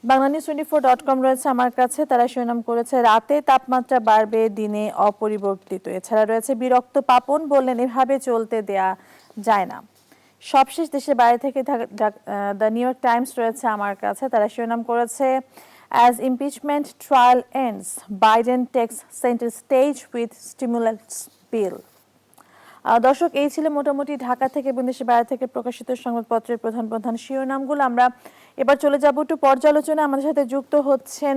বাংলানিউজ24.com রয়েছে আমার কাছে, তারা শিরোনাম করেছে রাতে তাপমাত্রা বাড়বে, দিনে অপরিবর্তিত। এছাড়া রয়েছে বিরক্ত পাপন বললেন এভাবে চলতে দেয়া যায় না। সবশেষ দেশের বাইরে থেকে দ্য নিউ ইয়র্ক টাইমস রয়েছে আমার কাছে, তারা শিরোনাম করেছে as impeachment trial ends, Biden takes centre stage with stimulus bill. দর্শক, এই ছিল মোটামুটি ঢাকা থেকে এবং দেশের বাইরে থেকে প্রকাশিত সংবাদপত্রের প্রধান প্রধান শিরোনামগুলো। আমরা এবার চলে যাব একটু পর্যালোচনা। আমাদের সাথে যুক্ত হচ্ছেন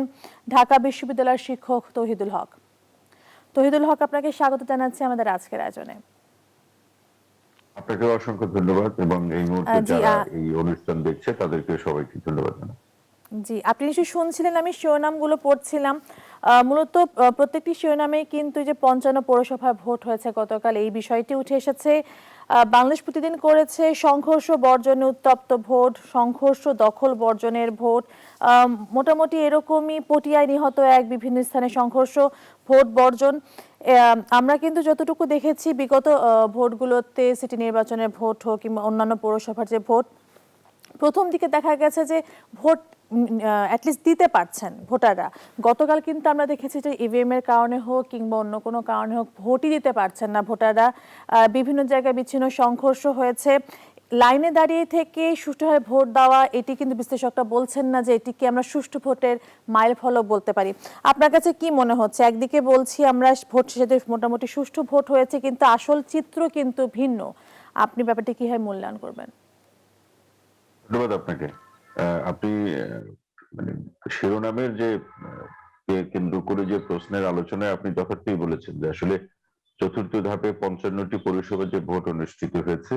ঢাকা বিশ্ববিদ্যালয়ের শিক্ষক তৌহিদুল হক। তৌহিদুল হক, আপনাকে স্বাগত জানাচ্ছি আমাদের আজকের আয়োজনে। আপনাকে অসংখ্য ধন্যবাদ এবং এই মুহূর্তে যারা এই অনুষ্ঠান দেখছে তাদেরকে সবাইকে ধন্যবাদ জানাই। জি, আপনি নিশ্চয়ই শুনছিলেন, আমি শিরোনামগুলো পড়ছিলাম। মূলত প্রত্যেকটি শিরোনামে কিন্তু যে 55 পৌরসভায় ভোট হয়েছে গতকাল, এই বিষয়টি উঠে এসেছে। বাংলাদেশ প্রতিদিন করেছে সংঘর্ষ বর্জনে উত্তপ্ত ভোট, সংঘর্ষ দখল বর্জনের ভোট। মোটামুটি এরকমই পটিয়ায় নিহত 1, বিভিন্ন স্থানে সংঘর্ষ, ভোট বর্জন। আমরা কিন্তু যতটুকু দেখেছি বিগত ভোটগুলোতে, সিটি নির্বাচনের ভোট হোক কিংবা অন্যান্য পৌরসভার যে ভোট, প্রথম দিকে দেখা গেছে যে ভোট অ্যাটলিস্ট দিতে পারছেন ভোটাররা। গতকাল কিন্তু আমরা দেখেছি যে ইভিএম এর কারণে হোক কিংবা অন্য কোনো কারণে হোক ভোটই দিতে পারছেন না ভোটাররা। বিভিন্ন জায়গায় বিচ্ছিন্ন সংঘর্ষ হয়েছে। লাইনে দাঁড়িয়ে থেকে সুষ্ঠুভাবে ভোট দেওয়া, এটি কিন্তু বিশ্লেষকরা বলছেন না যে এটিকে আমরা সুষ্ঠু ভোটের মাইল ফলক বলতে পারি। আপনার কাছে কি মনে হচ্ছে? একদিকে বলছি আমরা ভোট শেষে মোটামুটি সুষ্ঠু ভোট হয়েছে, কিন্তু আসল চিত্র কিন্তু ভিন্ন। আপনি ব্যাপারটি কিভাবে মূল্যায়ন করবেন? ধন্যবাদ আপনাকে। আপনি মানে শিরোনামের যে কেন্দ্র করে যে প্রশ্নের আলোচনায় আপনি যথার্থই বলেছেন যে আসলে চতুর্থ ধাপে 55টি পৌরসভার যে ভোট অনুষ্ঠিত হয়েছে,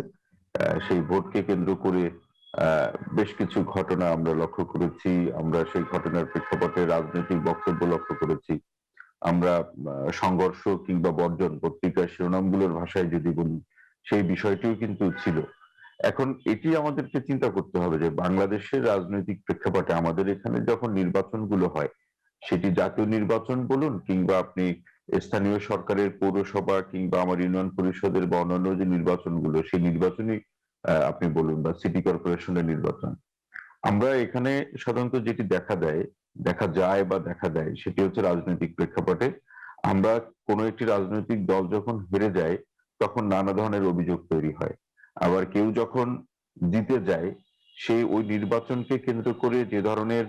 সেই ভোটকে কেন্দ্র করে বেশ কিছু ঘটনা আমরা লক্ষ্য করেছি। আমরা সেই ঘটনার প্রেক্ষাপটে রাজনৈতিক বক্তব্য লক্ষ্য করেছি। আমরা সংঘর্ষ কিংবা বর্জন পত্রিকার শিরোনামগুলোর ভাষায় যদি বলি, সেই বিষয়টিও কিন্তু ছিল। এখন এটি আমাদেরকে চিন্তা করতে হবে যে বাংলাদেশের রাজনৈতিক প্রেক্ষাপটে আমাদের এখানে যখন নির্বাচনগুলো হয়, সেটি জাতীয় নির্বাচন বলুন কিংবা আপনি স্থানীয় সরকারের পৌরসভা কিংবা আমার ইউনিয়ন পরিষদের বা অন্যান্য যে নির্বাচনগুলো, সেই নির্বাচনই আপনি বলুন বা সিটি কর্পোরেশনের নির্বাচন, আমরা এখানে সাধারণত যেটি দেখা যায় সেটি হচ্ছে রাজনৈতিক প্রেক্ষাপটে আমরা কোনো একটি রাজনৈতিক দল যখন হেরে যায় তখন নানা ধরনের অভিযোগ তৈরি হয়। আবার কেউ যখন জিতে যায়, সেই ওই নির্বাচনকে কেন্দ্র করে যে ধরনের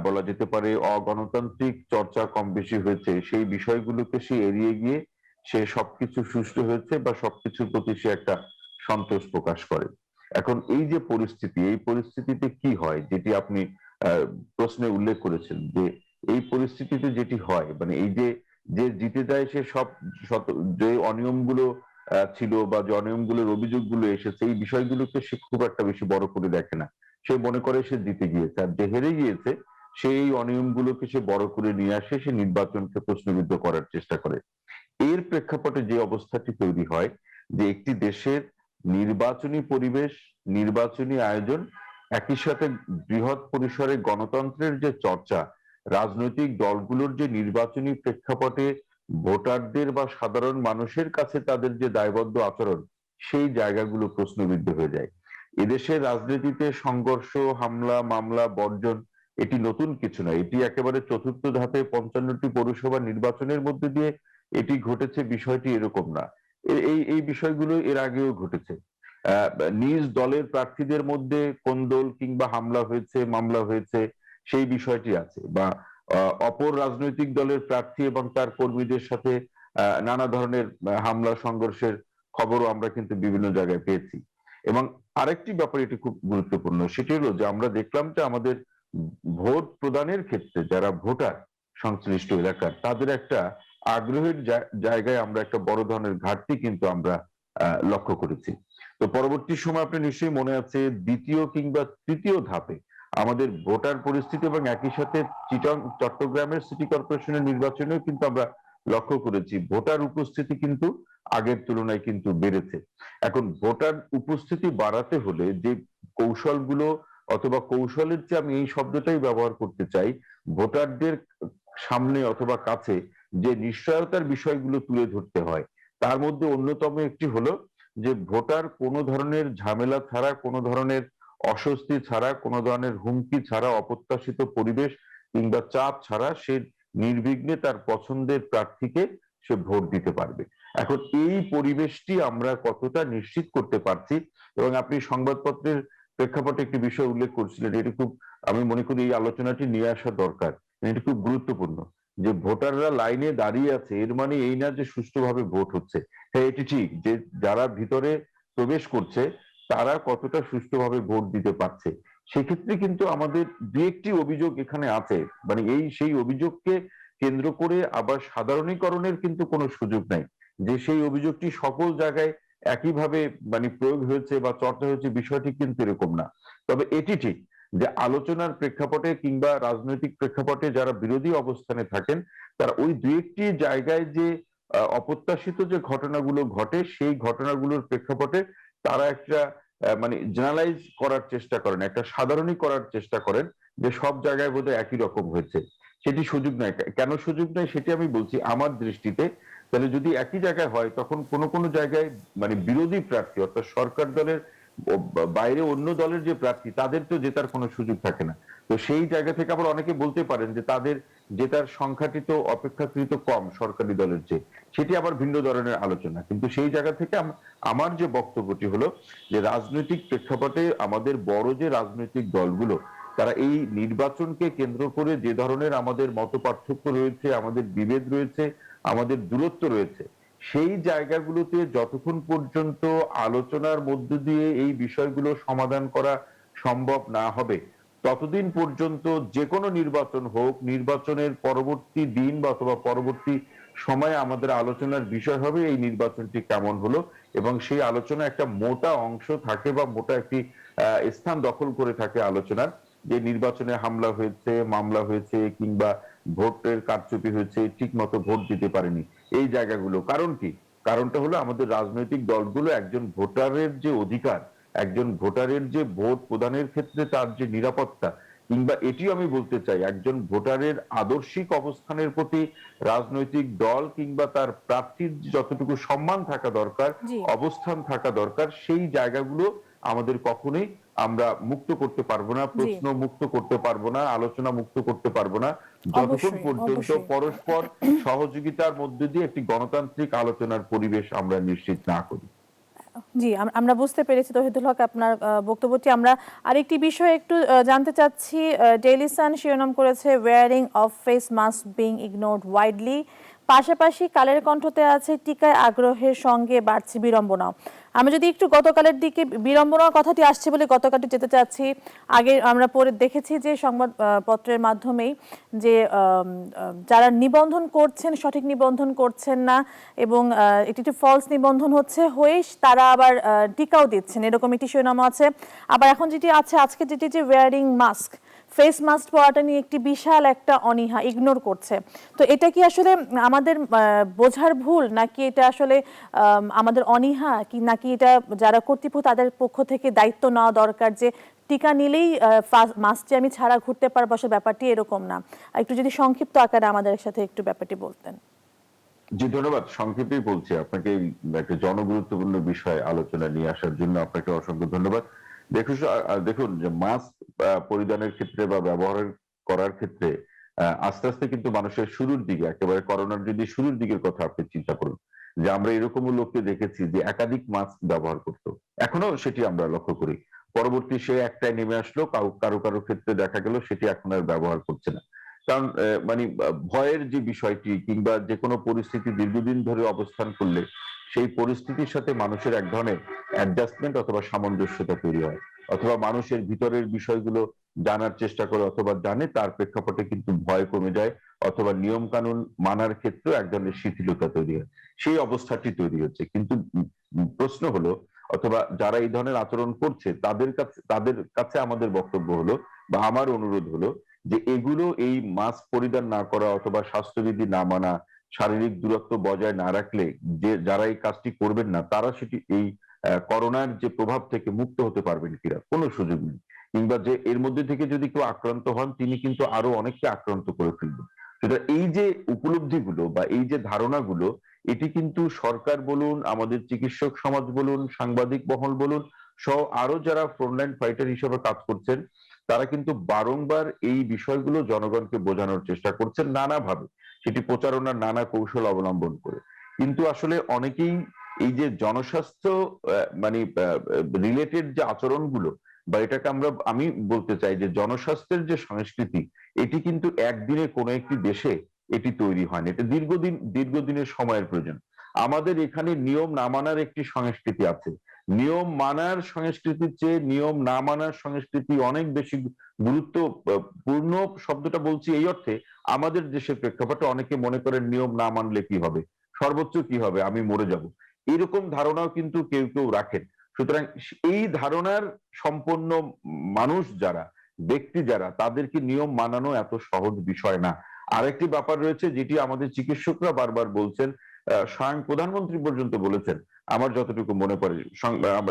বলা যেতে পারে অগণতান্ত্রিক চর্চা কম বেশি হয়েছে, সেই বিষয়গুলোকে সে এড়িয়ে গিয়ে সে সবকিছু সুষ্ঠু হয়েছে বা সবকিছুর প্রতি সে একটা সন্তোষ প্রকাশ করে। এখন এই যে পরিস্থিতি, এই পরিস্থিতিতে কি হয়, যেটি আপনি প্রশ্নে উল্লেখ করেছেন যে এই পরিস্থিতিতে যেটি হয়, মানে এই যে যে জিতে যায় সে সব যে অনিয়মগুলো ছিল বা যে অনিয়মগুলোর অভিযোগগুলো এসেছে এই বিষয়গুলোকে সে খুব একটা বেশি বড় করে দেখে না। সে মনে করে সে জিতে গিয়েছে, আর যে হেরে গিয়েছে সেই অনিয়মগুলোকে সে বড় করে নিয়ে আসে, সে নির্বাচনকে প্রশ্নবিদ্ধ করার চেষ্টা করে। এর প্রেক্ষাপটে যে অবস্থাটি তৈরি হয় যে একটি দেশের নির্বাচনী পরিবেশ, নির্বাচনী আয়োজন, একই সাথে বৃহৎ পরিসরে গণতন্ত্রের যে চর্চা, রাজনৈতিক দলগুলোর যে নির্বাচনী প্রেক্ষাপটে ভোটারদের বা সাধারণ মানুষের কাছে তাদের যে দায়বদ্ধ আচরণ, সেই জায়গাগুলো প্রশ্নবিদ্ধ হয়ে যায়। এদেশের রাজনীতিতে সংঘর্ষ, হামলা, মামলা, বর্জন এটি নতুন কিছু নয়। এটি একেবারে চতুর্থ ধাপে 55টি পৌরসভা নির্বাচনের মধ্যে দিয়ে এটি ঘটেছে, বিষয়টি এরকম না। এই এই বিষয়গুলো এর আগেও ঘটেছে। আহ, নিজ দলের প্রার্থীদের মধ্যে কোন্দল কিংবা হামলা হয়েছে, মামলা হয়েছে, সেই বিষয়টি আছে। বা অপর রাজনৈতিক দলের প্রার্থী এবং তার কর্মীদের সাথে নানা ধরনের হামলা সংঘর্ষের খবরও আমরা কিন্তু বিভিন্ন জায়গায় পেয়েছি। এবং আরেকটি ব্যাপার এটি খুব গুরুত্বপূর্ণ, সেটি হলো যে আমরা দেখলাম যে আমাদের ভোট প্রদানের ক্ষেত্রে যারা ভোটার সংশ্লিষ্ট এলাকার, তাদের একটা আগ্রহের জায়গায় আমরা একটা বড় ধরনের ঘাটতি কিন্তু আমরা লক্ষ্য করেছি। তো পরবর্তী সময় আপনি নিশ্চয়ই মনে আছে দ্বিতীয় কিংবা তৃতীয় ধাপে আমাদের ভোটার পরিস্থিতি, এবং একই সাথে চট্টগ্রামের সিটি কর্পোরেশনের নির্বাচনেও কিন্তু আমরা লক্ষ্য করেছি ভোটার উপস্থিতি কিন্তু আগের তুলনায় কিন্তু বেড়েছে। এখন ভোটার উপস্থিতি বাড়াতে হলে যে কৌশলগুলো, অথবা কৌশলের চেয়ে আমি এই শব্দটাই ব্যবহার করতে চাই, ভোটারদের সামনে অথবা কাছে যে নিশ্চয়তার বিষয়গুলো তুলে ধরতে হয়, তার মধ্যে অন্যতম একটি হলো যে ভোটার কোনো ধরনের ঝামেলা ছাড়া, কোনো ধরনের অস্বস্তি ছাড়া, কোনো ধরনের হুমকি ছাড়া, অপ্রত্যাশিত পরিবেশ কিংবা চাপ ছাড়া সে নির্বিঘ্নে তার পছন্দের প্রার্থীকে সে ভোট দিতে পারবে। এখন এই পরিবেশটি আমরা কতটা নিশ্চিত করতে পারছি, এবং আপনি সংবাদপত্রের প্রেক্ষাপটে একটি বিষয় উল্লেখ করছিলেন, এটি খুব, আমি মনে করি এই আলোচনাটি নিয়ে আসা দরকার, এটি খুব গুরুত্বপূর্ণ। যে ভোটাররা লাইনে দাঁড়িয়ে আছে এর মানে এই না যে সুষ্ঠুভাবে ভোট হচ্ছে। হ্যাঁ, এটি ঠিক যে যারা ভিতরে প্রবেশ করছে তারা কতটা সুষ্ঠুভাবে ভোট দিতে পারছে। সেক্ষেত্রে কিন্তু আমাদের দু একটি অভিযোগ এখানে আছে, মানে এই সেই অভিযোগকে কেন্দ্র করে আবার সাধারণীকরণের কিন্তু কোনো সুযোগ নাই যে সেই অভিযোগটি সকল জায়গায় একইভাবে মানে প্রয়োগ হয়েছে বা চর্চা হয়েছে, বিষয়টি কিন্তু এরকম না। তবে এটি ঠিক যে আলোচনার প্রেক্ষাপটে কিংবা রাজনৈতিক প্রেক্ষাপটে যারা বিরোধী অবস্থানে থাকেন, তারা ওই দু একটি জায়গায় যে অপ্রত্যাশিত যে ঘটনাগুলো ঘটে সেই ঘটনাগুলোর প্রেক্ষাপটে তারা একটা মানে জেনারেলাইজ করার চেষ্টা করেন, একটা সাধারণী করার চেষ্টা করেন যে সব জায়গায় বোধহয় একই রকম হয়েছে। সেটি সুযোগ নয়। কেন সুযোগ নয় সেটি আমি বলছি আমার দৃষ্টিতে। তাহলে যদি একই জায়গায় হয় তখন কোন কোন জায়গায় মানে বিরোধী প্রার্থী অর্থাৎ সরকার দলের বাইরে অন্য দলের যে প্রার্থী তাদের তো জেতার কোনো সুযোগ থাকে না। তো সেই জায়গা থেকে আবার অনেকে বলতে পারেন যে তাদের জেতার সংখ্যাটি তো অপেক্ষাকৃত কম সরকারি দলের চেয়ে, সেটি আবার ভিন্ন ধরনের আলোচনা। কিন্তু সেই জায়গা থেকে আমার যে বক্তব্যটি হলো যে রাজনৈতিক প্রেক্ষাপটে আমাদের বড় যে রাজনৈতিক দলগুলো তারা এই নির্বাচনকে কেন্দ্র করে যে ধরনের আমাদের মত পার্থক্য রয়েছে, আমাদের বিভেদ রয়েছে, আমাদের দূরত্ব রয়েছে, সেই জায়গাগুলোতে যতক্ষণ পর্যন্ত আলোচনার মধ্য দিয়ে এই বিষয়গুলো সমাধান করা সম্ভব না হবে ততদিন পর্যন্ত যে কোনো নির্বাচন হোক, নির্বাচনের পরবর্তী দিন বা অথবা পরবর্তী সময়ে আমাদের আলোচনার বিষয় হবে এই নির্বাচনটি কেমন হলো, এবং সেই আলোচনা একটা মোটা অংশ থাকে বা মোটা একটি স্থান দখল করে থাকে আলোচনার, যে নির্বাচনে হামলা হয়েছে, মামলা হয়েছে কিংবা ভোটের কারচুপি হয়েছে, ঠিক মতো ভোট দিতে পারেনি, এই জায়গাগুলো। কারণ কি? কারণটা হলো আমাদের রাজনৈতিক দলগুলো একজন ভোটারের যে অধিকার, একজন ভোটারের যে ভোট প্রদানের ক্ষেত্রে তার যে নিরাপত্তা, কিংবা এটিও আমি বলতে চাই একজন ভোটারের আদর্শিক অবস্থানের প্রতি রাজনৈতিক দল কিংবা তার প্রার্থীর যতটুকু সম্মান থাকা দরকার, জি অবস্থান থাকা দরকার, সেই জায়গাগুলো আমাদের কখনোই আমরা মুক্ত করতে পারবো না, জি প্রশ্ন মুক্ত করতে পারবো না, আলোচনা মুক্ত করতে পারবো না যতক্ষণ অবশ্যই পর্যন্ত অবশ্যই পরস্পর সহযোগিতার মধ্যে দিয়ে একটি গণতান্ত্রিক আলোচনার পরিবেশ আমরা নিশ্চিত না করি। জি আমরা বুঝতে পেরেছি তৌহিদুল হক আপনার বক্তব্যটি। আমরা আরেকটি বিষয় একটু জানতে চাচ্ছি। ডেইলি সান শিরোনাম করেছে wearing of face mask being ignored widely, পাশাপাশি কালের কণ্ঠতে আছে টিকায় আগ্রহের সঙ্গে বাড়ছে বিড়ম্বনাও। আমি যদি একটু গতকালের দিকে, বিড়ম্বনার কথাটি আসছে বলে গতকালটি যেতে চাচ্ছি। আগে আমরা পরে দেখেছি যে সংবাদ পত্রের মাধ্যমেই যে যারা নিবন্ধন করছেন সঠিক নিবন্ধন করছেন না, এবং এটি একটি ফলস নিবন্ধন হয়ে তারা আবার টিকাও দিচ্ছেন, এরকম একটি শিরোনামা আছে। আবার এখন যেটি আছে আজকে, যেটি যে ওয়্যারিং মাস্ক, ফেস মাস্ক পরাটা নিয়ে একটি বিশাল একটা অনীহা, ইগনোর করছে। তো এটা কি আসলে আমাদের বোঝার ভুল, নাকি এটা আসলে আমাদের অনীহা, কি নাকি এটা যারা কর্তৃপক্ষ তাদের পক্ষ থেকে দায়িত্ব নেওয়া দরকার যে টিকা নিলেই মাস্ক আমি ছাড়া ঘুরতে পারবো, আসলে ব্যাপারটি এরকম না। একটু যদি সংক্ষিপ্ত আকারে আমাদের সাথে একটু ব্যাপারটি বলতেন। জি ধন্যবাদ। সংক্ষেপেই বলছি আপনাকে, একটা জনগুরুত্বপূর্ণ বিষয় আলোচনা নিয়ে আসার জন্য আপনাকে অসংখ্য ধন্যবাদ। দেখুন যে মাস্ক পরিধানের ক্ষেত্রে বা ব্যবহার করার ক্ষেত্রে আস্তে আস্তে কিন্তু মানুষের শুরুর দিকে, একেবারে করোনার যদি শুরুর দিকের কথা আপনি চিন্তা করুন, যে আমরা এরকমও লোককে দেখেছি যে একাধিক মাস্ক ব্যবহার করতো, এখনো সেটি আমরা লক্ষ্য করি। পরবর্তী সে একটাই নেমে আসলো, কারো কারো ক্ষেত্রে দেখা গেল সেটি এখন আর ব্যবহার করছে না। কারণ মানে ভয়ের যে বিষয়টি, কিংবা যে কোনো পরিস্থিতি দীর্ঘদিন ধরে অবস্থান করলে সেই পরিস্থিতির সাথে মানুষের এক ধরনের অ্যাডজাস্টমেন্ট অথবা সামঞ্জস্যতা তৈরি হয়, অথবা মানুষের ভিতরের বিষয়গুলো জানার চেষ্টা করে, অথবা জানে, তার প্রেক্ষাপটে কিন্তু ভয় কমে যায়, অথবা নিয়ম কানুন মানার ক্ষেত্রে এক ধরনের শিথিলতা তৈরি হয়, সেই অবস্থাটি তৈরি হচ্ছে। কিন্তু প্রশ্ন হলো, অথবা যারা এই ধরনের আচরণ করছে তাদের কাছে আমাদের বক্তব্য হলো, বা আমার অনুরোধ হলো, যে এগুলো, এই মাস্ক পরিধান না করা অথবা স্বাস্থ্যবিধি না মানা, শারীরিক দূরত্ব বজায় না রাখলে যে যারা এই কাজটি করবেন না, তারা সেটি এই করোনার যে প্রভাব থেকে মুক্ত হতে পারবেন কিনা, কোনো সুযোগ নেই। কিংবা যে এর মধ্যে থেকে যদি কেউ আক্রান্ত হন, তিনি কিন্তু আরো অনেককে আক্রান্ত করে ফেলবেন। সুতরাং এই যে উপলব্ধিগুলো বা এই যে ধারণাগুলো, এটি কিন্তু সরকার বলুন, আমাদের চিকিৎসক সমাজ বলুন, সাংবাদিক মহল বলুন, সহ আরো যারা ফ্রন্টলাইন ফাইটার হিসেবে কাজ করছেন, তারা কিন্তু বারংবার এই বিষয়গুলো জনগণকে বোঝানোর চেষ্টা করছেন নানাভাবে, সেটি প্রচারণার নানা কৌশল অবলম্বন করে। কিন্তু আসলে অনেকেই এই যে জনস্বাস্থ্য মানে রিলেটেড যে আচরণগুলো, বা এটাকে আমি বলতে চাই যে জনস্বাস্থ্যের যে সংস্কৃতি, এটি কিন্তু একদিনে কোনো একটি দেশে এটি তৈরি হয়নি, এটা দীর্ঘদিনের সময়ের প্রয়োজন। আমাদের এখানে নিয়ম না মানার একটি সংস্কৃতি আছে। নিয়ম মানার সংস্কৃতির চেয়ে নিয়ম না মানার সংস্কৃতি অনেক বেশি গুরুত্বপূর্ণ। শব্দটা বলছি এই অর্থে, আমাদের দেশের প্রেক্ষাপটে অনেকে মনে করেন নিয়ম না মানলে কি হবে, সর্বোচ্চ কি হবে, আমি মরে যাব, এরকম ধারণাও কিন্তু কেউ কেউ রাখেন। সুতরাং এই ধারণার সম্পন্ন মানুষ যারা, ব্যক্তি যারা, তাদেরকে নিয়ম মানানো এত সহজ বিষয় না। আরেকটি ব্যাপার রয়েছে যেটি আমাদের চিকিৎসকরা বারবার বলছেন, স্বয়ং প্রধানমন্ত্রী পর্যন্ত বলেছেন, আমার যতটুকু মনে পড়ে,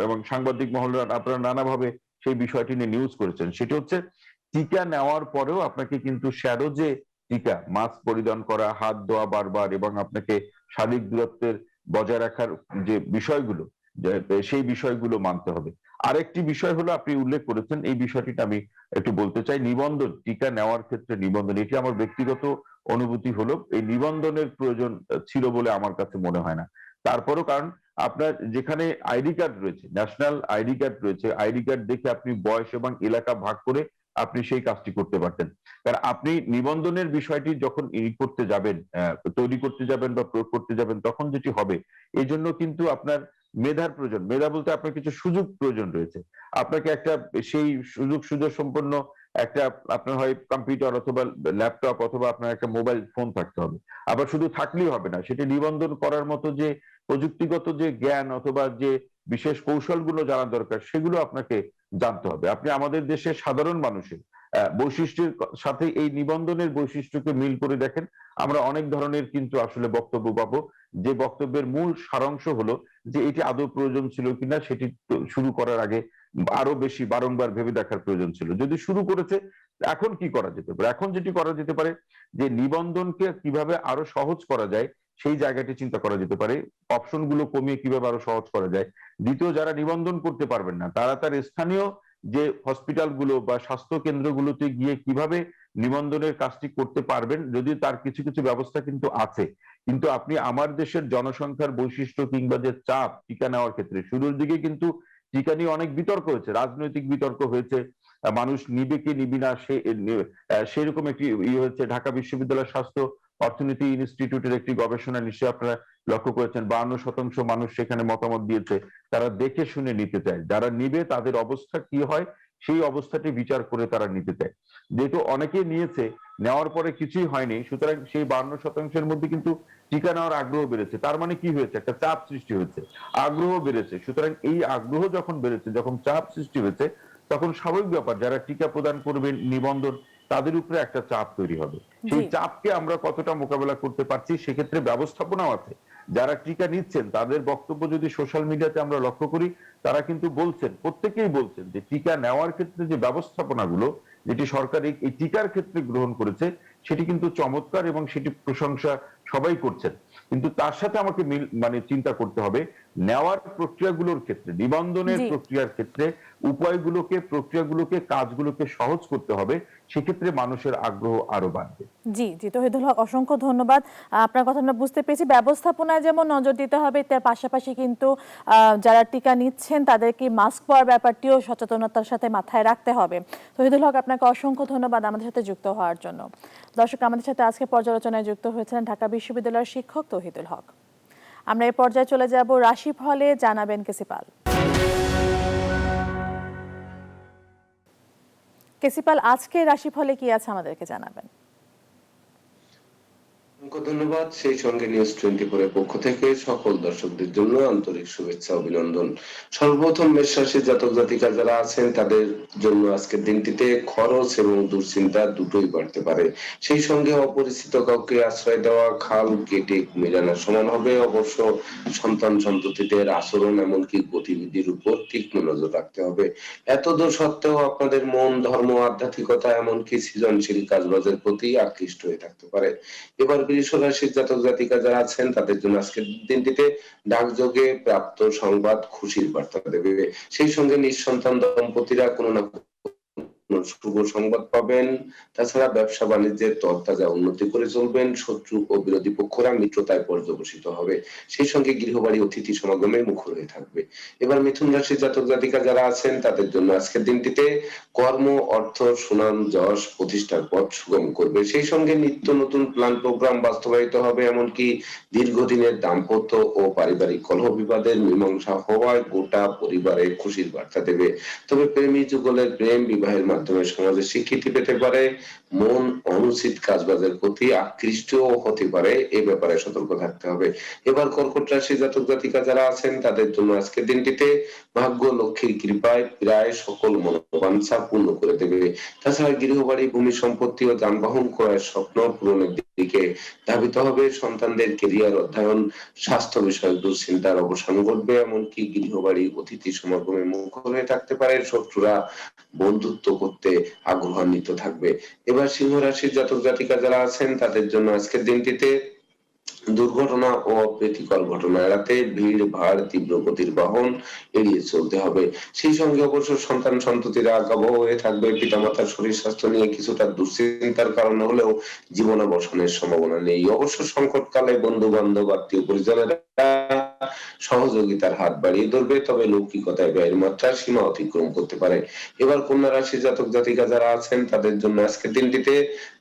এবং সাংবাদিক মহল আপনারা নানাভাবে সেই বিষয়টি নিয়ে নিউজ করেছেন, সেটি হচ্ছে টিকা নেওয়ার পরেও আপনাকে কিন্তু শ্যাডো যে টিকা, মাস্ক পরিধান করা, হাত ধোয়া বারবার, এবং আপনাকে শারীরিক দূরত্বের বজায় রাখার যে বিষয়গুলো, সেই বিষয়গুলো মানতে হবে। আরেকটি বিষয় হলো, আপনি উল্লেখ করেছেন, এই বিষয়টিটা আমি একটু বলতে চাই, নিবন্ধন, টিকা নেওয়ার ক্ষেত্রে নিবন্ধন, এটি আমার ব্যক্তিগত অনুভূতি হলো, এই নিবন্ধনের প্রয়োজন ছিল বলে আমার কাছে মনে হয় না। তারপরও, কারণ আপনার যেখানে আইডি কার্ড রয়েছে, ন্যাশনাল আইডি কার্ড রয়েছে, আইডি কার্ড দেখে আপনি বয়স এবং এলাকা ভাগ করে আপনি সেই কাজটি করতে পারতেন। কারণ আপনি নিবন্ধনের বিষয়টি যখন করতে যাবেন, তৈরি করতে যাবেন বা প্রয়োগ করতে যাবেন, তখন যেটি হবে, এই জন্য কিন্তু আপনার মেধার প্রয়োজন। মেধা বলতে আপনার কিছু সুযোগ প্রয়োজন রয়েছে। আপনাকে একটা সেই সুযোগ সম্পন্ন একটা, আপনার হয় কম্পিউটার অথবা ল্যাপটপ অথবা আপনার একটা মোবাইল ফোন থাকতে হবে। আবার শুধু থাকলেই হবে না, সেটি নিবন্ধন করার মতো যে প্রযুক্তিগত যে জ্ঞান অথবা যে বিশেষ কৌশলগুলো জানা দরকার, সেগুলো আপনাকে জানতে হবে। আপনি আমাদের দেশের সাধারণ মানুষের বৈশিষ্ট্যের সাথে এই নিবন্ধনের বৈশিষ্ট্যকে মিল করে দেখেন, আমরা অনেক ধরনের কিন্তু আসলে বক্তব্য পাবো, যে বক্তব্যের মূল সারাংশ হলো যে এটি আদৌ প্রয়োজন ছিল কিনা, সেটি শুরু করার আগে আরো বেশি বারংবার ভেবে দেখার প্রয়োজন ছিল। যদি শুরু করেছে, এখন কি করা যেতে পারে? এখন যেটি করা যেতে পারে, যে নিবন্ধনকে কিভাবে আরো সহজ করা যায়, সেই জায়গাটি চিন্তা করা যেতে পারে। অপশনগুলো কমিয়ে কিভাবে আরো সহজ করা যায়। দ্বিতীয়, যারা নিবন্ধন করতে পারবেন না, তারা তার স্থানীয় যে হসপিটালগুলো বা স্বাস্থ্য কেন্দ্রগুলোতে গিয়ে কিভাবে নিবন্ধনের কাজটি করতে পারবেন, যদিও তার কিছু কিছু ব্যবস্থা কিন্তু আছে। কিন্তু আপনি আমার দেশের জনসংখ্যার বৈশিষ্ট্য কিংবা যে চাপ টিকা নেওয়ার ক্ষেত্রে, শুরুর দিকে কিন্তু টিকা নিয়ে অনেক বিতর্ক হয়েছে, রাজনৈতিক বিতর্ক হয়েছে, মানুষ নিবে কি নিবি না, সেরকম একটি হয়েছে। ঢাকা বিশ্ববিদ্যালয়ের স্বাস্থ্য অর্থনীতি ইনস্টিটিউটের একটি গবেষণা নিশ্চয়ই আপনারা লক্ষ্য করেছেন, 52% মানুষ সেখানে মতামত দিয়েছে তারা দেখে শুনে নিতে চায়, যারা নিবে তাদের অবস্থা কি হয় সেই অবস্থাটি বিচার করে তারা নিতে চায়। যেহেতু অনেকে নিয়েছে, নেওয়ার পরে কিছুই হয়নি, সুতরাং সেই 52%-এর মধ্যে কিন্তু টিকা নেওয়ার আগ্রহ বেড়েছে। তার মানে কি হয়েছে, একটা চাপ সৃষ্টি হয়েছে, আগ্রহ বেড়েছে। সুতরাং এই আগ্রহ যখন বেড়েছে, যখন চাপ সৃষ্টি হয়েছে, তখন স্বাভাবিক ব্যাপার যারা টিকা প্রদান করবেন, নিবন্ধন, তাদের উপরে একটা চাপ তৈরি হবে। সেই জি চাপকে আমরা কতটা মোকাবেলা করতে পারছি সেক্ষেত্রে ব্যবস্থাপনাও আছে। যারা টিকা নিচ্ছেন তাদের বক্তব্য যদি সোশ্যাল মিডিয়াতে আমরা লক্ষ্য করি, তারা কিন্তু বলছেন, প্রত্যেকেই বলছেন যে টিকা নেওয়ার ক্ষেত্রে যে ব্যবস্থাপনাগুলো যেটি সরকার এই টিকার ক্ষেত্রে গ্রহণ করেছে সেটি কিন্তু চমৎকার এবং সেটি প্রশংসা সবাই করছেন। কিন্তু তার সাথে আমাকে মানে চিন্তা করতে হবে নেওয়ার প্রক্রিয়াগুলোর ক্ষেত্রে, নিবন্ধনের জি প্রক্রিয়ার ক্ষেত্রে উপায়গুলোকে, প্রক্রিয়াগুলোকে, কাজগুলোকে সহজ করতে হবে। সেক্ষেত্রে মানুষের আগ্রহ আরো বাড়বে। জি জি তৌহিদুল হক, অসংখ্য ধন্যবাদ। আপনার কথা আমরা বুঝতে পেরেছি, ব্যবস্থাপনায় যেমন নজর দিতে হবে, তার পাশাপাশি কিন্তু যারা টিকা নিচ্ছেন তাদেরকে মাস্ক পরার ব্যাপারটিও সচেতনতার সাথে মাথায় রাখতে হবে। তৌহিদুল হক, আপনাকে অসংখ্য ধন্যবাদ আমাদের সাথে যুক্ত হওয়ার জন্য। দর্শক, আমাদের সাথে আজকে পর্যালোচনায় যুক্ত হয়েছিলেন ঢাকা বিশ্ববিদ্যালয়ের শিক্ষক তৌহিদুল হক। আমরা এই পর্যায়ে চলে যাব রাশিফলে, জানাবেন কেসিপাল। কেসিপাল, আজকে রাশিফলে কি আছে আমাদেরকে জানাবেন। ধন্যবাদ। সেই সঙ্গে নিউজ 24 এর পক্ষ থেকে সকল দর্শকদের জন্য আন্তরিক শুভেচ্ছা অভিনন্দন। সর্বপ্রথম মেষ রাশির জাতক জাতিকা যারা আছেন তাদের জন্য আজকের দিনটিতে খরচ এবং দুশ্চিন্তা দুটোই বাড়তে পারে। সেই সঙ্গে অপরিচিত কাউকে আশ্রয় দেওয়া খাল কেটে কুমির আনার সমান হবে। অবশ্য সন্তান সন্ততিদের আচরণ এমনকি গতিবিধির উপর তীক্ষ্ণ নজর রাখতে হবে। এতদূর সত্ত্বেও আপনাদের মন, ধর্ম, আধ্যাত্মিকতা এমনকি সৃজনশীল কাজবাজের প্রতি আকৃষ্ট হয়ে থাকতে পারে। এবার বৃষ রাশির জাতক জাতিকা যারা আছেন তাদের জন্য আজকের দিনটিতে ডাকযোগে প্রাপ্ত সংবাদ খুশির বার্তা দেবে। সেই সঙ্গে নিঃসন্তান দম্পতিরা কোনো না শুভ সংবাদ পাবেন। তাছাড়া ব্যবসা বাণিজ্যের তরতাজা উন্নতি করে চলবেন। শত্রু ও বিরোধী পক্ষরা মিত্রতায় পর্যবসিত হবে। সেই সঙ্গে গৃহবাড়ি অতিথি সমাগমে মুখর হয়ে থাকবে। এবার মিথুন রাশির জাতক জাতিকা যারা আছেন তাদের জন্য আজকের দিনটিতে কর্ম, অর্থ, সুনাম, যশ, প্রতিষ্ঠার পথ সুগম করবে। সেই সঙ্গে নিত্য নতুন প্ল্যান প্রোগ্রাম বাস্তবায়িত হবে। এমনকি দীর্ঘদিনের দাম্পত্য ও পারিবারিক কলহ বিবাদের মীমাংসা হওয়ায় গোটা পরিবারে খুশির বার্তা দেবে। তবে প্রেমী যুগলের প্রেম বিবাহের মাধ্যমে সমাজে স্বীকৃতি পেতে পারে। মন অনুচিত কাজবাজের প্রতি আকৃষ্ট হতে পারে, এ ব্যাপারে সতর্ক থাকতে হবে। এবার কর্কট রাশি জাতক জাতিকা যারা আছেন তাদের জন্য আজকের দিনটিতে ভাগ্য লক্ষ্মীর কৃপায় প্রায় সকল মনোবাঞ্ছা পূর্ণ করে দেবে। তাছাড়া গৃহবাড়ি, ভূমি সম্পত্তি ও যানবাহন ক্রয়ের স্বপ্ন পূরণের দিকে ধাবিত হবে। সন্তানদের কেরিয়ার, অধ্যয়ন, স্বাস্থ্য বিষয়ক দুশ্চিন্তার অবসান ঘটবে। এমনকি গৃহবাড়ি অতিথি সমাগমে মুখর হয়ে থাকতে পারে। শত্রুরা বন্ধুত্ব করতে আগ্রহান্বিত থাকবে। এবার সিংহ রাশির জাতক জাতিকা যারা আছেন তাদের জন্য আজকের দিনটিতে দুর্ঘটনা ও অপ্রীতিকর ঘটনা এড়াতে ভিড় ভাড় তীব্র গতির বাহন এড়িয়ে চলতে হবে। সেই সঙ্গে অবশ্য সন্তান সন্ততিরা আজ্ঞাবহ হয়ে থাকবে। পিতামাতার শরীর স্বাস্থ্য নিয়ে কিছুটা দুশ্চিন্তার কারণ হলেও জীবনাবসানের সম্ভাবনা নেই। অবশ্য সংকটকালে বন্ধু বান্ধব, আত্মীয় পরিজনেরা সহযোগিতার হাত বাড়িয়ে ধরবে। তবে লৌকিকতায় ব্যয়ের মাত্রা সীমা অতিক্রম করতে পারে। এবার কন্যা রাশির জাতক জাতিকা যারা আছেন তাদের জন্য আজকের দিনটিতে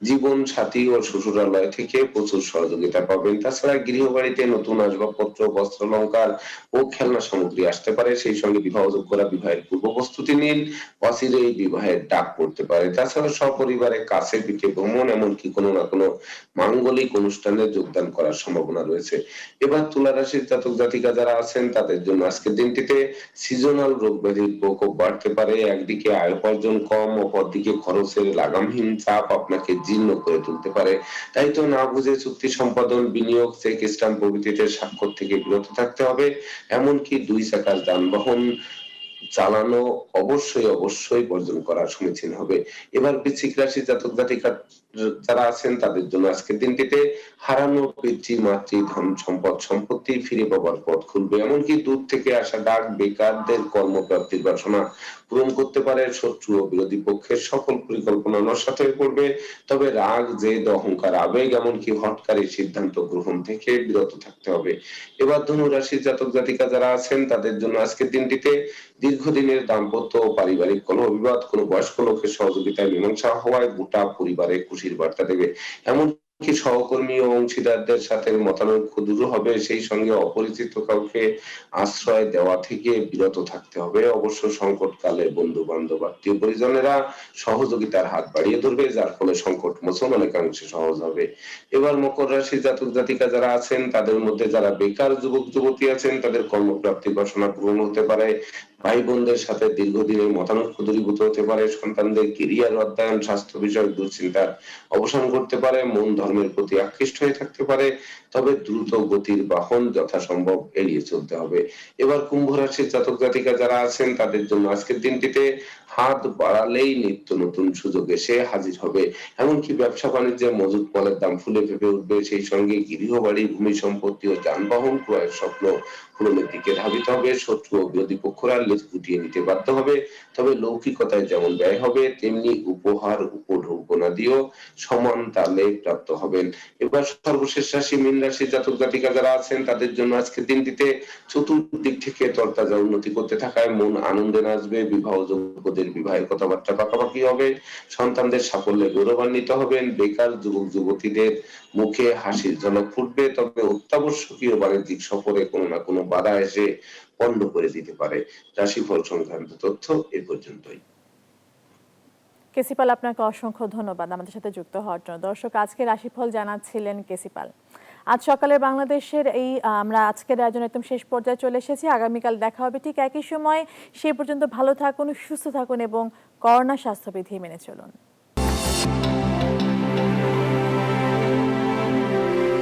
জীবন সাথী ও শ্বশুরালয় থেকে প্রচুর সহযোগিতা পাবেন। তাছাড়া গৃহবাড়িতে নতুন আসবাবপত্র, বস্ত্র, অলংকার ও খেলনা সামগ্রী আসতে পারে। সেই সঙ্গে বিবাহযোগ্যরা বিবাহের পূর্ব প্রস্তুতি নিন, অচিরেই বিবাহের ডাক পড়তে পারে। তাছাড়া সপরিবারে কাছে পিঠে ভ্রমণ, এমনকি কোনো না কোনো মাঙ্গলিক অনুষ্ঠানে যোগদান করার সম্ভাবনা রয়েছে। এবার তুলা রাশির জাতক জাতিকা যারা আছেন তাদের জন্য আজকের দিনটিতে সিজনাল রোগ ব্যাধির প্রকোপ বাড়তে পারে। একদিকে আয় উপার্জন কম, অপরদিকে খরচের লাগামহীন চাপ আপনাকে জীর্ণ করে তুলতে পারে। তাই তো না বুঝে চুক্তি সম্পাদন, বিনিয়োগ, চেক স্ট্যাম্প প্রভৃতিতে স্বাক্ষর থেকে বিরত থাকতে হবে। এমনকি 2 চাকার যানবাহন চালানো অবশ্যই বর্জন করা সমীচীন হবে। এবার বৃশ্চিক রাশির জাতক জাতিকা যারা আছেন তাদের জন্য আজকের দিনটিতে হারানো পিতৃ মাতৃ ধন সম্পদ সম্পত্তি ফিরে পাবার পথ খুলবে। এমনকি দূর থেকে আসা ডাক বেকারদের কর্মপ্রাপ্তির বাসনা পূরণ করতে পারে। শত্রু ও বিরোধী পক্ষের সকল পরিকল্পনা নস্যাৎ হয়ে পড়বে। তবে রাগ, জেদ, অহংকার, আবেগ এমনকি হঠকারী সিদ্ধান্ত গ্রহণ থেকে বিরত থাকতে হবে। এবার ধনু রাশির জাতক জাতিকা যারা আছেন তাদের জন্য আজকের দিনটিতে দীর্ঘদিনের দাম্পত্য ও পারিবারিক কলহ বিবাদ কোনো বয়স্ক লোকের সহযোগিতায় মীমাংসা হওয়ায় গোটা পরিবারে খুশির বার্তা দেবে। এমন কি সহকর্মী ও অংশীদারদের সাথে মতানৈক্য দূর হবে, সেই সঙ্গে অপরিচিত কাউকে আশ্রয় দেওয়া থেকে বিরত থাকতে হবে। অবশ্য সংকটকালে বন্ধু বান্ধব আত্মীয় পরিজনেরা সহযোগিতার হাত বাড়িয়ে ধরবে, যার ফলে সংকট মোচন অনেকাংশে সহজ হবে। এবার মকর রাশির জাতক জাতিকা যারা আছেন তাদের মধ্যে যারা বেকার যুবক যুবতী আছেন তাদের কর্মপ্রাপ্তি বাসনা পূরণ হতে পারে। ভাই বোনদের সাথে দীর্ঘদিনের মতানৈক্য দূরীভূত হতে পারে। সন্তানদের কেরিয়ার অধ্যয়ন স্বাস্থ্য বিষয়ক দুশ্চিন্তার অবসান ঘটতে পারে। মন ধর্মের প্রতি আকৃষ্ট হয়ে থাকতে পারে। তবে দ্রুত গতির বাহন যথাসম্ভব এড়িয়ে চলতে হবে। এবার কুম্ভ রাশির জাতক জাতিকা যারা আছেন তাদের জন্য আজকের দিনটিতে হাত বাড়ালেই নিত্য নতুন সুযোগ এসে হাজির হবে। এমনকি ব্যবসা বাণিজ্যে মজুদ মালের দাম ফুলে ফেঁপে উঠবে। সেই সঙ্গে গৃহবাড়ি ভূমি সম্পত্তি ও যানবাহন ক্রয়ের স্বপ্ন পূরণের দিকে ধাবিত হবে। শত্রু ও বিরোধী পক্ষরা লেজ গুটিয়ে নিতে বাধ্য হবে। তবে লৌকিকতায় যেমন ব্যয় হবে তেমনি উপহার উপঢৌকনা দিয়েও সমান তালে প্রাপ্ত হবেন। এবার সর্বশেষ রাশি মীন রাশির জাতক জাতিকা যারা আছেন তাদের জন্য আজকের দিনটিতে চতুর্দিক থেকে তরতাজা উন্নতি করতে থাকায় মন আনন্দে নাচবে। বিবাহ যোগ্যদের বিবাহের কথাবার্তা পাকাপাকি হবে। সন্তানদের সাফল্যে গৌরবান্বিত হবেন। বেকার যুবক যুবতীদের মুখে হাসির ঝলক ফুটবে। তবে অত্যাবশ্যকীয় বাণিজ্যিক সফরে কোনো না কোনো বাধা এসে পণ্ড করে দিতে পারে। রাশিফল সংক্রান্ত তথ্য এ পর্যন্তই। কেসিপাল, আপনাকে অসংখ্য ধন্যবাদ আমাদের সাথে যুক্ত হওয়ার জন্য। দর্শক, আজকে রাশিফল জানাচ্ছিলেন কেসিপাল। আজ সকালে বাংলাদেশের আমরা আজকের আয়োজন একদম শেষ পর্যায়ে চলে এসেছি। আগামীকাল দেখা হবে ঠিক একই সময়। সে পর্যন্ত ভালো থাকুন, সুস্থ থাকুন এবং করোনা স্বাস্থ্যবিধি মেনে চলুন।